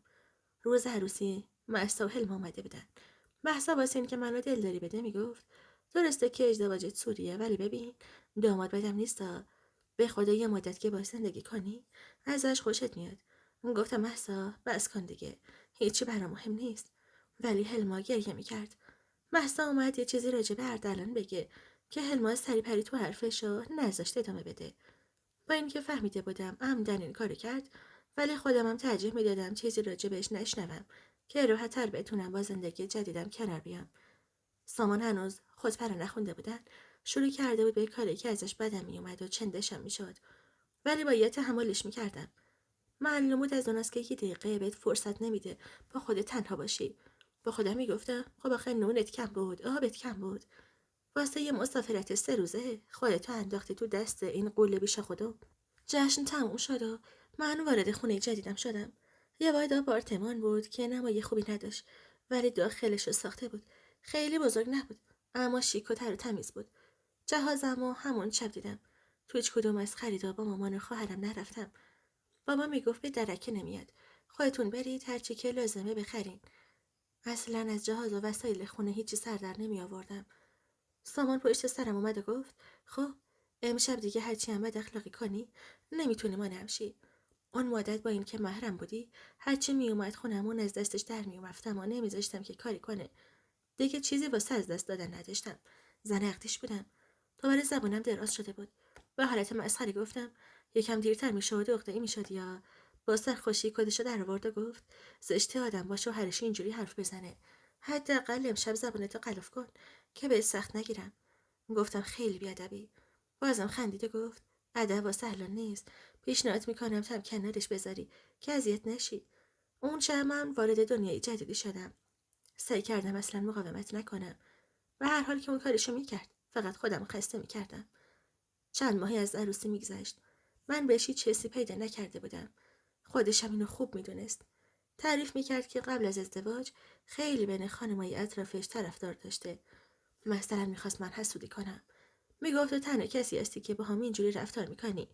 روز عروسی مهسا و حلم آمده بودن. مهسا واسه این که منو دلداری بده میگفت درسته که ازدواجت سوریه ولی ببین داماد بدم نیستا. به خدا یه مدت که باش زندگی کنی ازش خوشت میاد. گفتم مهسا بس کن دیگه، هیچی برام مهم نیست. ولی حلما گریه میکرد. مهسا اومد یه چیزی راجع به اردلان بگه که حلما سری پری تو حرفش و نذاشت ادامه بده. با اینکه فهمیده بودم عمدن این کارو کرد ولی خودمم ترجیح میدادم چیزی راجع بهش نشنوم که راحت‌تر بتونم با زندگی جدیدم کنار بیام. سامان هنوز خودپره نخونده بودن. شروع کرده بود به کاری که ازش بدم میومد و چندشم میشد. ولی باید تحملش میکردم. معلوم بود از اون است که یه دقیقه بهت فرصت نمیده با خودت تنها باشی. با خودم میگفتم خب آخه نونت کم بود، آبت کم بود. واسه یه مسافرت 3 روزه خودتو انداختی تو دست این قول بیش خدا. جشن تموم شد و من وارد خونه جدیدم شدم. یه واحد آپارتمان بود که نمای خوبی نداشت ولی داخلش رو ساخته بود. خیلی بزرگ نبود اما شیک و تر و تمیز بود. جهازم و همون شب دیدم. تو هیچ کدوم از خریدا با مامان و خواهرم نرفتم. بابا میگفت به درکه نمیاد. خودتون برید هر چی که لازمه بخرین. اصلا از جهاز و وسایل خونه هیچی سر در نمی آوردم. سامان پشت سرم اومد و گفت خب امشب دیگه هرچی هم بد اخلاقی کنی نمیتونی مانعم شی. اون مدت با این که محرم بودی هرچی میومد خونمون از دستش در میرفتم و نمیذاشتم که کاری کنه. دیگه چیزی واسه از دست دادن نداشتم. زن عقدش بودم. دوباره زبونم دراز شده بود. به حالت مسخره گفتم یکم دیرتر میشد عقده‌ای میشد یا با سرخوشی کدشو در آورد و گفت زشته آدم با شوهرش اینجوری حرف بزنه. حداقل امشب زبونتو قلاف کن که بهت سخت نگیرم. گفتم خیلی بیادبی. بازم خندید و گفت ادب واسه الان نیست. پیشنهاد میکنم تم کنارش بذاری که اذیت نشی. اون شب من وارد دنیای جدیدی شدم. سعی کردم اصلا مقاومت نکنم. به هر حال که اون کارشو میکرد فقط خودم خسته میکردم. چند ماهی از عروسی میگذشت. من بهش هیچ حسی پیدا نکرده بودم. خودشم اینو خوب میدونست. تعریف میکرد که قبل از ازدواج خیلی بین خانمای اطرافش طرفدار داشته. مثلا میخواست من حسودی کنم. میگفت تو تنها کسی هستی که با هم اینجوری رفتار میکنی.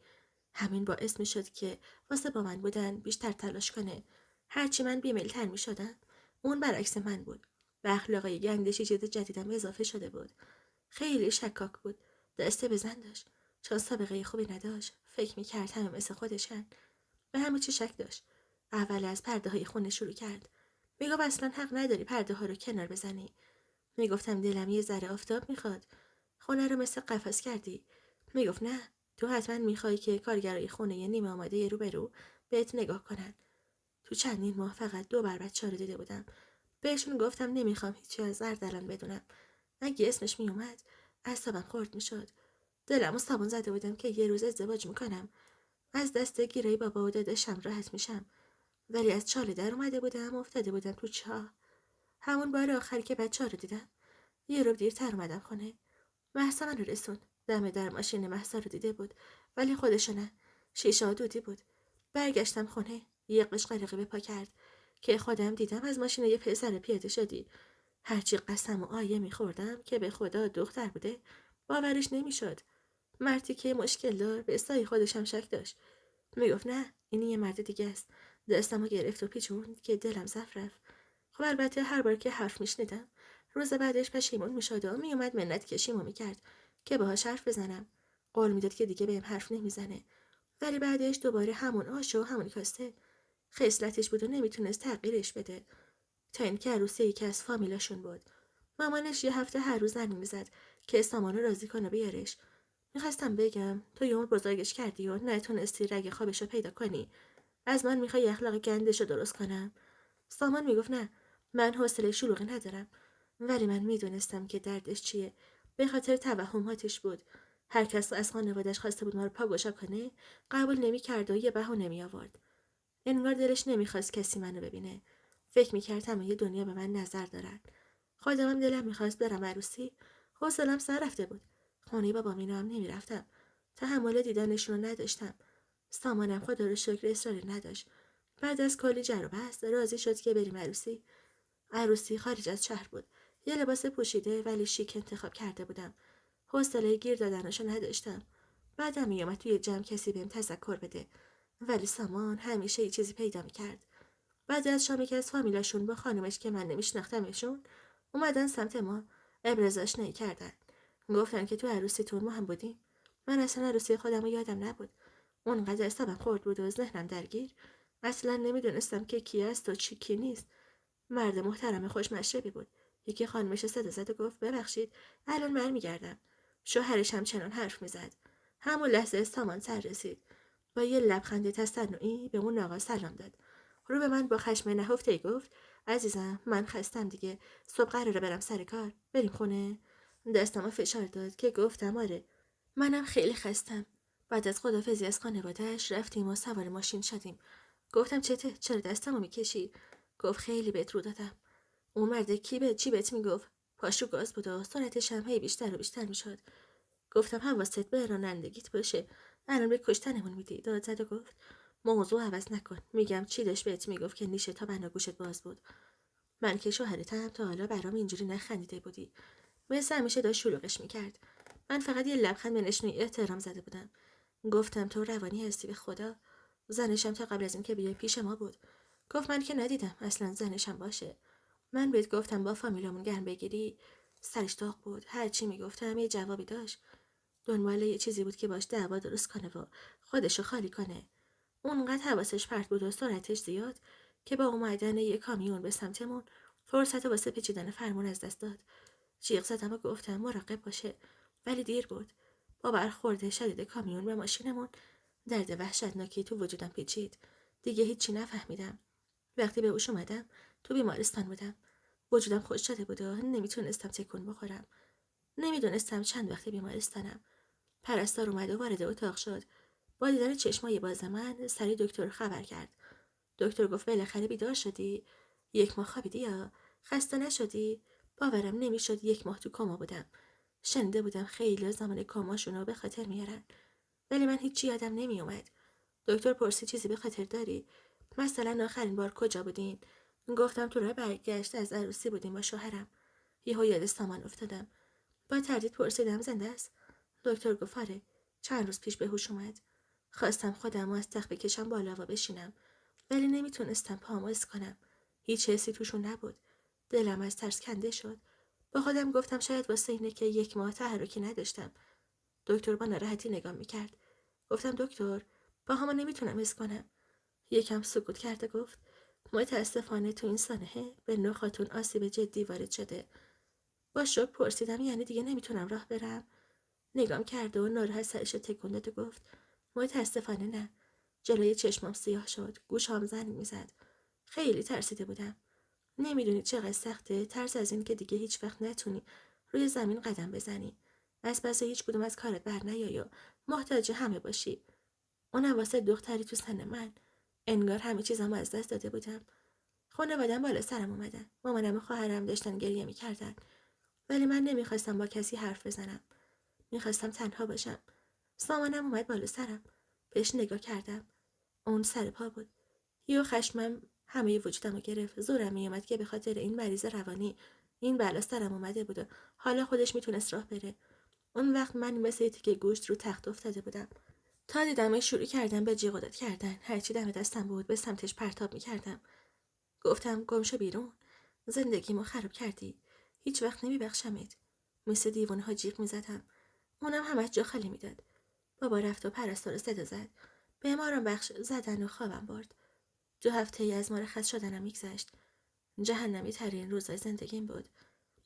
همین باعث میشد که واسه با من بودن بیشتر تلاش کنه. هرچی من بیمیل‌تر میشدم اون برعکس من بود. به اخلاقای گندشی چیز جدیدم اضافه شده بود. خیلی شکاک بود. دسته به زن داشت. چون سابقه خوبی نداشت. فکر میکرد همه مثل خودشن. به همه چی شک داشت. اول از پرده های خونه شروع کرد. میگفت اصلا حق نداری پرده ها رو کنار بزنی. میگفتم دلم یه ذره آفتاب میخواد. خونه رو مثل قفس کردی. میگفت نه، تو حتما میخوای که کارگرای خونه نیمه آماده روبرو بهت نگاه کنن. تو چندین ماه فقط 2 بار بچه‌ها رو دیده بودم. بهشون گفتم نمیخوام هیچی از اردلان بدونم. اگه اسمش میومد اعصابم خورد میشد. دلمو صابون زده بودم که یه روز ازدواج میکنم. از دست گیرای بابا و داداشم راحت میشم. ولی از چاله در اومده بودم، افتاده بودم تو چاه. همون بار آخر که بچه‌ها رو دیدم یه رو دیرتر اومدم خونه. مهسا منو رسوند. دم در ماشین مهسا رو دیده بود، ولی خودشو نه. شیشه دودی بود. برگشتم خونه. یه قشقرقی به پا کرد که خودم دیدم از ماشین یه پسر پیاده شدی. هرچی قسم و آیه میخوردم که به خدا دختر بوده باورش نمیشد. مردی که مشکل دار به سای خودشم شک داشت. میگفت نه، این یه مرد دیگه است. دستمو گرفت و پیچوند که دلم ضعف رفت. خب البته هر بار که حرف میشنیدم روز بعدش پشیمون میشد و میومد منت کشیمو میکرد که باهاش حرف بزنم. قول میداد که دیگه بهم حرف نمیزنه. ولی بعدش دوباره همون آش و همون کاسته. خصلتش بود و نمیتونست تغییرش بده. تا اینکه عروسی یکی از فامیلاشون بود. مامانش یه هفته هر روز زنگ میزد که سامانو راضی کنه بیارش. میخواستم بگم تو یه عمر بزرگش کردی و نتونستی رگ خوابشو پیدا کنی. از من میخوای اخلاق گندشو درست کنم. سامان میگفت نه، من حوصله شلوغی ندارم. ولی من میدونستم که دردش چیه. به خاطر توهماتش بود. هر کس از خانوادش خواسته بود ما رو پاگوشا کنه قبول نمیکرد و یه بهونه میآورد. انگار دلش نمیخواست کسی منو ببینه. فکر میکرد همه دنیا به من نظر دارن. خودمم دلم میخواست برم عروسی. حوصله‌ام سر رفته بود. خونه بابام اینا هم نمیرفتم. تحمل دیدنشون رو نداشتم. سامانم خدا رو شکر اصراری نداشت. بعد از کلی جر و بحث راضی شد که بریم عروسی. عروسی خارج از شهر بود. یه لباس پوشیده ولی شیک انتخاب کرده بودم. حوصله گیر دادنشو نداشتم. بعدم میومد توی جمع کسی بهم تذکر بده. ولی سامان همیشه یه چیزی پیدا میکرد. بعد از شامی که از فامیلاشون با خانمش که من نمیشناختمشون اومدن سمت ما. ابراز آشنایی کردن. گفتن که تو عروسیتون ما هم بودیم. من اصلا عروسی خودم رو یادم نبود. اونقدر حسابم خورد بود و ذهنم درگیر. اصلا نمیدونستم که کی است و چی کی نیست. مرد محترم خوشمشربی بود. یکی خانمش صدا زد و گفت ببخشید الان برمیگردم. شوهرش هم چنان حرف میزد. همون لحظه سامان سر رسید. با یه لبخند تصنعی به اون آقا سلام داد. رو به من با خشم نهفته گفت عزیزم من خستم دیگه. صبح قراره برم سر کار. بریم خونه. دستمو فشار داد که گفتم آره. منم خیلی خستم. بعد از خدافزی از خانواده‌اش رفتیم و سوار ماشین شدیم. گفتم چرا دستمو میکشی؟ گفت خیلی بهت رو دادم. اون مرد چی بهت میگفت؟ پاش رو گاز بود و سرعتش هم هی بیشتر و بیشتر میشد. گفتم حواست به رانندگیت باشه. الان به کشتنمون میدی. داد زد و گفت موضوع عوض نکن. میگم چی داشت بهت میگفت که نیشه تا بنا گوشت باز بود. من که شوهرتم تا حالا برام اینجوری نخندیده بودی. مثل همیشه داشت شلوغش میکرد. من فقط یه لبخند به نشونی احترام زده بودم. گفتم تو روانی هستی به خدا. زنشم تا قبل از اینکه بیای پیش ما بود. گفت من که ندیدم اصلا زنشم باشه. من بهت گفتم با فامیلامون گرم بگیری. سرش داغ بود. هر چی میگفتم یه جوابی داشت. دنبال یه چیزی بود که باش دعوا درست کنه و خودشو خالی کنه. اونقدر حواسش پرت بود و سرعتش زیاد که با اومدن یه کامیون به سمتمون فرصت واسه پیچیدن فرمون از دست داد. جیغ زدم و گفتم مراقب باشه. ولی دیر بود. با برخورد شدید کامیون به ماشینمون درد وحشتناکی تو وجودم پیچید. دیگه هیچی نفهمیدم. وقتی به هوش اومدم تو بیمارستان بودم. وجودم خشک شده بود و نمیتونستم تکون بخورم. نمیدونستم چند وقت بیمارستانم. پرستار اومد و وارد اتاق شد. با دیدن چشمای باز من سریع دکتر خبر کرد. دکتر گفت بالاخره بیدار شدی؟ 1 ماه خوابیدی یا خسته نشدی؟ باورم نمیشد 1 ماه تو کما بودم. شنیده بودم خیلی زمان کاماشونو به خاطر میارن. ولی من هیچی یادم نمیومد. دکتر پرسید چیزی به خاطر داری؟ مثلا آخرین بار کجا بودین؟ گفتم تو راه برگشت از عروسی بودیم با شوهرم. یهو یاد سامان افتادم. با تردید پرسیدم زنده است؟ دکتر گفت آره. چند روز پیش به هوش اومد. خواستم خودم از تخت بکشم بالا و بشینم. ولی نمیتونستم پامو اس کنم. هیچ حسی توشون نبود. دلم از ترس کنده شد. با خودم گفتم شاید واسه اینه که 1 ماه تحرکی نداشتم. دکتر با ناراحتی نگام میکرد. گفتم دکتر، پاهامو نمیتونم حس کنم. یکم سکوت کرده گفت متاسفانه تو این سانحه به نخاتون آسیب جدی وارد شده. با شوک پرسیدم یعنی دیگه نمیتونم راه برم؟ نگام کرده و ناراحت سرش تکون داد و گفت متاسفانه نه. جلوی چشمام سیاه شد. گوشام زنگ میزد. خیلی ترسیده بودم. نمیدونی چقدر سخته ترس از این که دیگه هیچ وقت نتونی روی زمین قدم بزنی. از پس هیچ کدوم از کارت بر نیای و محتاج همه باشی. اونم واسه دختری تو سن من. انگار همه چیزمو از دست داده بودم. خانواده‌ام بالا سرم اومدن. مامانم و خواهرم داشتن گریه میکردن. ولی من نمیخواستم با کسی حرف بزنم. میخواستم تنها باشم. سامانم اومد بالا سرم. بهش نگاه کردم. اون سر پا بود. یه خشمم همه وجودم رو گرفت. زورم میومد که به خاطر این مریض روانی این بلا سرم اومده بود و حالا خودش میتونست راه بره. اون وقت من مثل تیکه گوشت رو تخت افتاده بودم. تا دیدم شروع کردم به جیغ و داد کردن. هرچی دم دستم بود به سمتش پرتاب میکردم. گفتم گم شو بیرون. زندگیمو خراب کردی. هیچ وقت نمیبخشمت. مثل دیوانه‌ها جیغ میزدم. اونم همش جا خالی میداد. بابا رفت و پرستار صدا زد. به ما آرام بخش زدن و خوابم برد. 2 هفته ای از مرخص شدنم میگذشت. جهنمی ترین روزای زندگیم بود.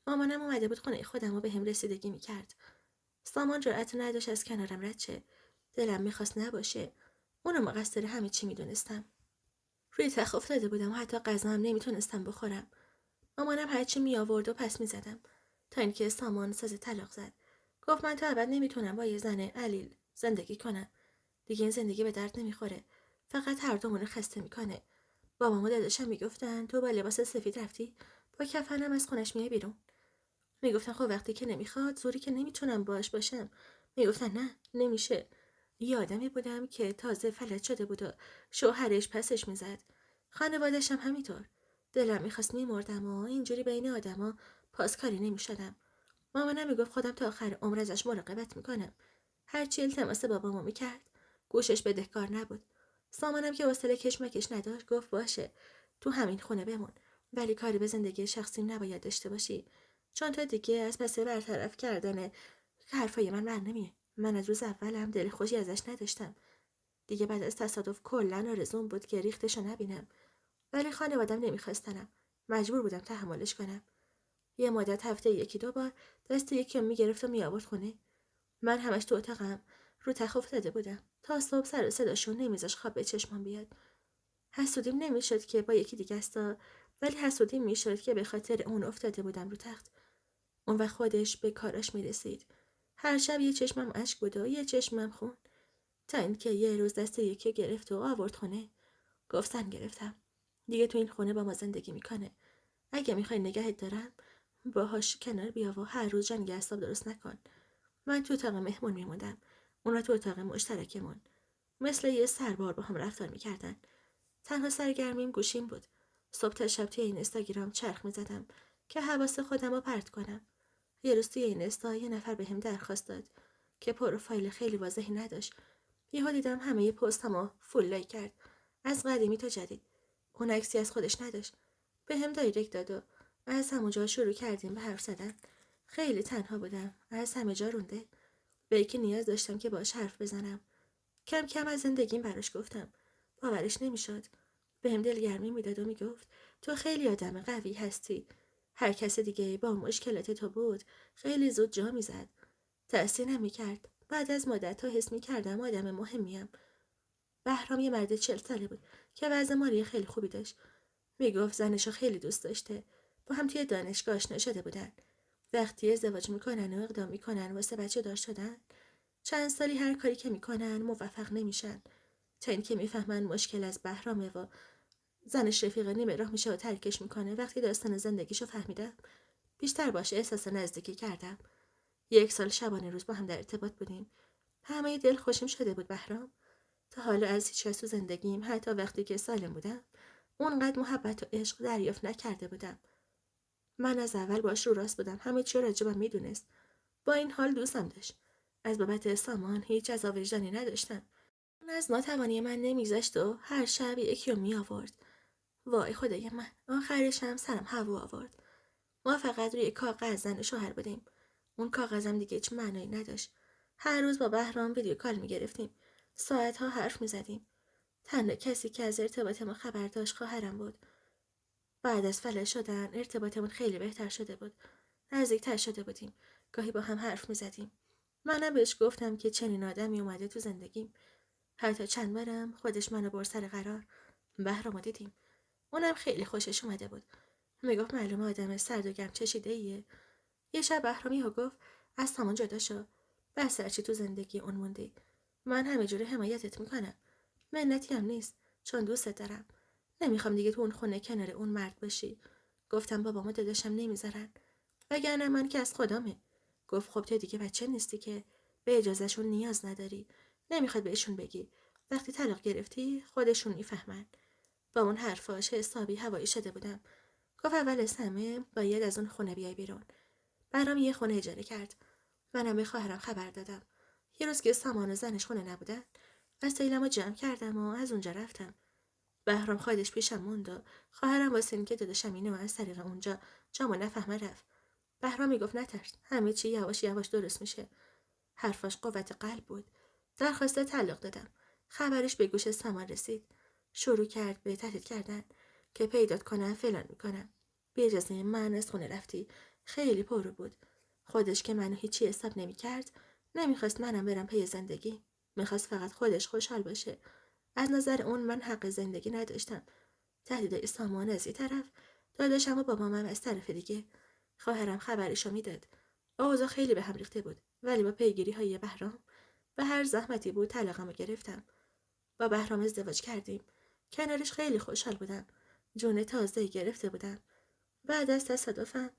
مامانم اومده بود خونه خودم و به هم رسیدگی میکرد. سامان جرأت نداشت از کنارم رد شه. دلم میخواست نباشه. اونو مقصر همه چی میدونستم. روی تخت افتاده بودم و حتی غذا هم نمیتونستم بخورم. مامانم هرچی می آورد و پس میزدم تا اینکه سامان ساز طلاق زد. گفت من تا ابد نمیتونم با یه زن علیل زندگی کنم. دیگه این زندگی به درد نمیخوره. فقط هر دومون خسته میکنه. بابام و داداشم میگفتن تو با لباس سفید رفتی، با کفنم از خونش میای بیرون. میگفتن خب وقتی که نمیخواد زوری که نمیتونم باش باشم. میگفتن نه نمیشه. یه آدمی بودم که تازه فلج شده بود و شوهرش پسش میزد. خانوادش هم همینطور. دلم میخواست میمردم و اینجوری بین آدما پاسکاری نمیشدم. مامانم میگفت خودم تا آخر عمر ازش مراقبت میکنم. هرچی التماس بابامو میکرد گوشش بدهکار نبود. سامانم که حوصله کشمکش نداشت گفت باشه تو همین خونه بمون، ولی کاری به زندگی شخصی نباید داشته باشی، چون تا دیگه از پس برطرف کردن حرفای من بر نمیه. من از روز اولم دل خوشی ازش نداشتم. دیگه بعد از تصادف کلا آرزوم بود که ریختشو نبینم، ولی خانوادم نمیخواستنم. مجبور بودم تحملش کنم. یه مدت هفته 1-2 بار دست یکی رو میگرفت و میآورد خونه. من همش تو اتاقم رو تخت افتاده بودم تا صبح سر و صداشون نمیذاش خواب به چشمم بیاد. حسودیم نمیشد که با یکی دیگه استا، ولی حسودیم میشد که به خاطر اون افتاده بودم رو تخت. اون وقت خودش به کاراش میرسید. هر شب یه چشمم اشک بود و یه چشمم خون، تا اینکه یه روز دست یکی گرفت و آورد خونه. گفت زن گرفتم. دیگه تو این خونه با ما زندگی میکنه. اگه میخوای نگهت دارم باهاش کنار بیا و هر روز جنگ اعصاب درست نکن. من تو اتاق مهمون میموندم. اونا تو اتاق مشترکمون. مثل یه سربار با هم رفتار میکردن. تنها سرگرمیم گوشیم بود. صبح تا شب توی این اینستاگرام چرخ میزدم که حواس خودم رو پرت کنم. یه روز توی این اینستا یه نفر بهم درخواست داد که پروفایل خیلی واضحی نداشت. یهو دیدم همه پستامو فول لایک کرد. از قدیمی تا جدید. اون عکسی از خودش نداشت. بهم دایرکت داد و از همونجا شروع کردیم به حرف زدن. خیلی تنها بودم. از همه جا رونده. به یکی نیاز داشتم که باهاش حرف بزنم. کم کم از زندگیم براش گفتم. باورش نمیشد. بهم دلگرمی میداد و میگفت تو خیلی آدم قوی هستی. هر کس دیگه با مشکلات تو بود خیلی زود جا میزد. تأثیر نمیکرد. بعد از مدت حس میکردم آدم مهمیم. بهرام یه مرد 40 ساله بود که وضع مالی خیلی خوبی داشت. میگفت زنشو خیلی دوست داشته. با هم توی دانشگاه آشنا شده بودن. وقتی ازدواج میکنن و اقدام میکنن واسه بچه دار شدن، چند سالی هر کاری که میکنن موفق نمیشن، تا اینکه میفهمن مشکل از بهرامه و زنش رفیق نیمه راه میشه و ترکش میکنه. وقتی داستان زندگیشو فهمیدم بیشتر باشه احساس نزدیکی کردم. 1 سال شبانه روز با هم در ارتباط بودیم. همه دل خوشیم شده بود بهرام. تا حالا از هیچ کس تو زندگیم حتی وقتی که سالم بودم اونقدر محبت و عشق دریافت نکرده بودم. من از اول باش رو راست بودم. همه چی راجبم میدونست. با این حال دوستم داشت. از بابت سامان هیچ عذاب وجدانی نداشتم. اون از ناتوانی من نمیگذشت و هر شب یکی رو می آورد. وای خدای من، آخرش هم سرم هوا آورد. ما فقط روی کاغذ زن و شوهر بودیم. اون کاغذم دیگه هیچ معنایی نداشت. هر روز با بهرام ویدیو کال میگرفتیم. ساعتها حرف میزدیم. تنها کسی که از ارتباط ما خبر داشت خواهرم بود. بعد از فلج شدن ارتباطمون خیلی بهتر شده بود. نزدیکتر شده بودیم. گاهی با هم حرف میزدیم. منم بهش گفتم که چنین آدمی اومده تو زندگیم. حتی چند بارم خودش منو برد سر قرار. بهرامو دیدیم. اونم خیلی خوشش اومده بود. میگفت معلومه آدم سرد و گرم چشیده ایه. یه شب بهرامی ها گفت از سامان جدا شو. بس هرچی تو زندگی اون موندی. من همه جوره حمایتت میکنم. منتی هم نیست چون دوستت دارم. نمیخوام دیگه تو اون خونه کنار اون مرد باشی. گفتم بابام و داداشم نمیذارن. وگرنه من که از خدامه. گفت خب تو دیگه بچه نیستی که به اجازهشون نیاز نداری. نمیخواد بهشون بگی. وقتی طلاق گرفتی خودشون میفهمن. با اون حرفاش حسابی هوایی شده بودم. گفت اول از همه باید از اون خونه بیای بیرون. برام یه خونه اجاره کرد. منم به خواهرم خبر دادم. یه روز که سامان و زنش خونه نبودن وسایلمو جمع کردم و از اونجا رفتم. بهرام خودش پیشم موند و خواهرم واسه اینکه داداشم اینو از طریق اونجا جامو نفهمه رفت. بهرام میگفت نترس، همه چی یواش یواش درست میشه. حرفاش قوت قلب بود. درخواست طلاق دادم. خبرش به گوش سامان رسید. شروع کرد به تهدید کردن که پیدات کنم فلان میکنم. بی اجازه من از خونه رفتی. خیلی پرو بود. خودش که منو هیچی حساب نمیکرد، نمیخواست منم برم پی زندگی. میخواست فقط خودش خوشحال باشه. از نظر اون من حق زندگی نداشتم. تهدیدهای سامان از یه طرف، داداشم و بابامم از طرف دیگه. خواهرم خبرشو میداد. اوضاع خیلی به هم ریخته بود، ولی با پیگیری های بهرام به هر زحمتی بود طلاقمو گرفتم. با بهرام ازدواج کردیم. کنارش خیلی خوشحال بودم. جون تازه‌ای گرفته بودم. بعد از تصادفم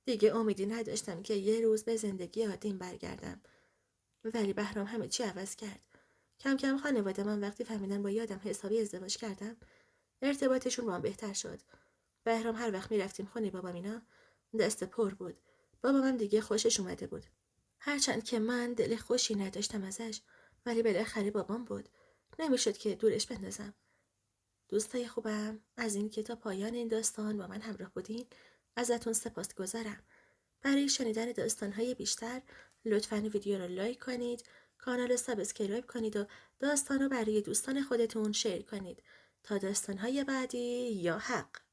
دیگه امیدی نداشتم که یه روز به زندگی عادیم برگردم. ولی بهرام همه چی عوض کرد. کم کم خانواده من وقتی فهمیدن با یادم حسابی ازدواج کردم، ارتباطشون با هم بهتر شد. بهرام هر وقت میرفتیم خونه بابام اینا دست پر بود. بابام دیگه خوشش اومده بود. هرچند که من دل خوشی نداشتم ازش، ولی بالاخره بابام بود. نمیشد که دورش بندازم. دوستای خوبم، از این که تا پایان این داستان با من همراه بودین ازتون سپاسگزارم. برای شنیدن داستان‌های بیشتر لطفاً ویدیو رو لایک کنید، کانال رو سابسکرایب کنید و داستان رو برای دوستان خودتون شیر کنید تا داستان‌های بعدی یا حق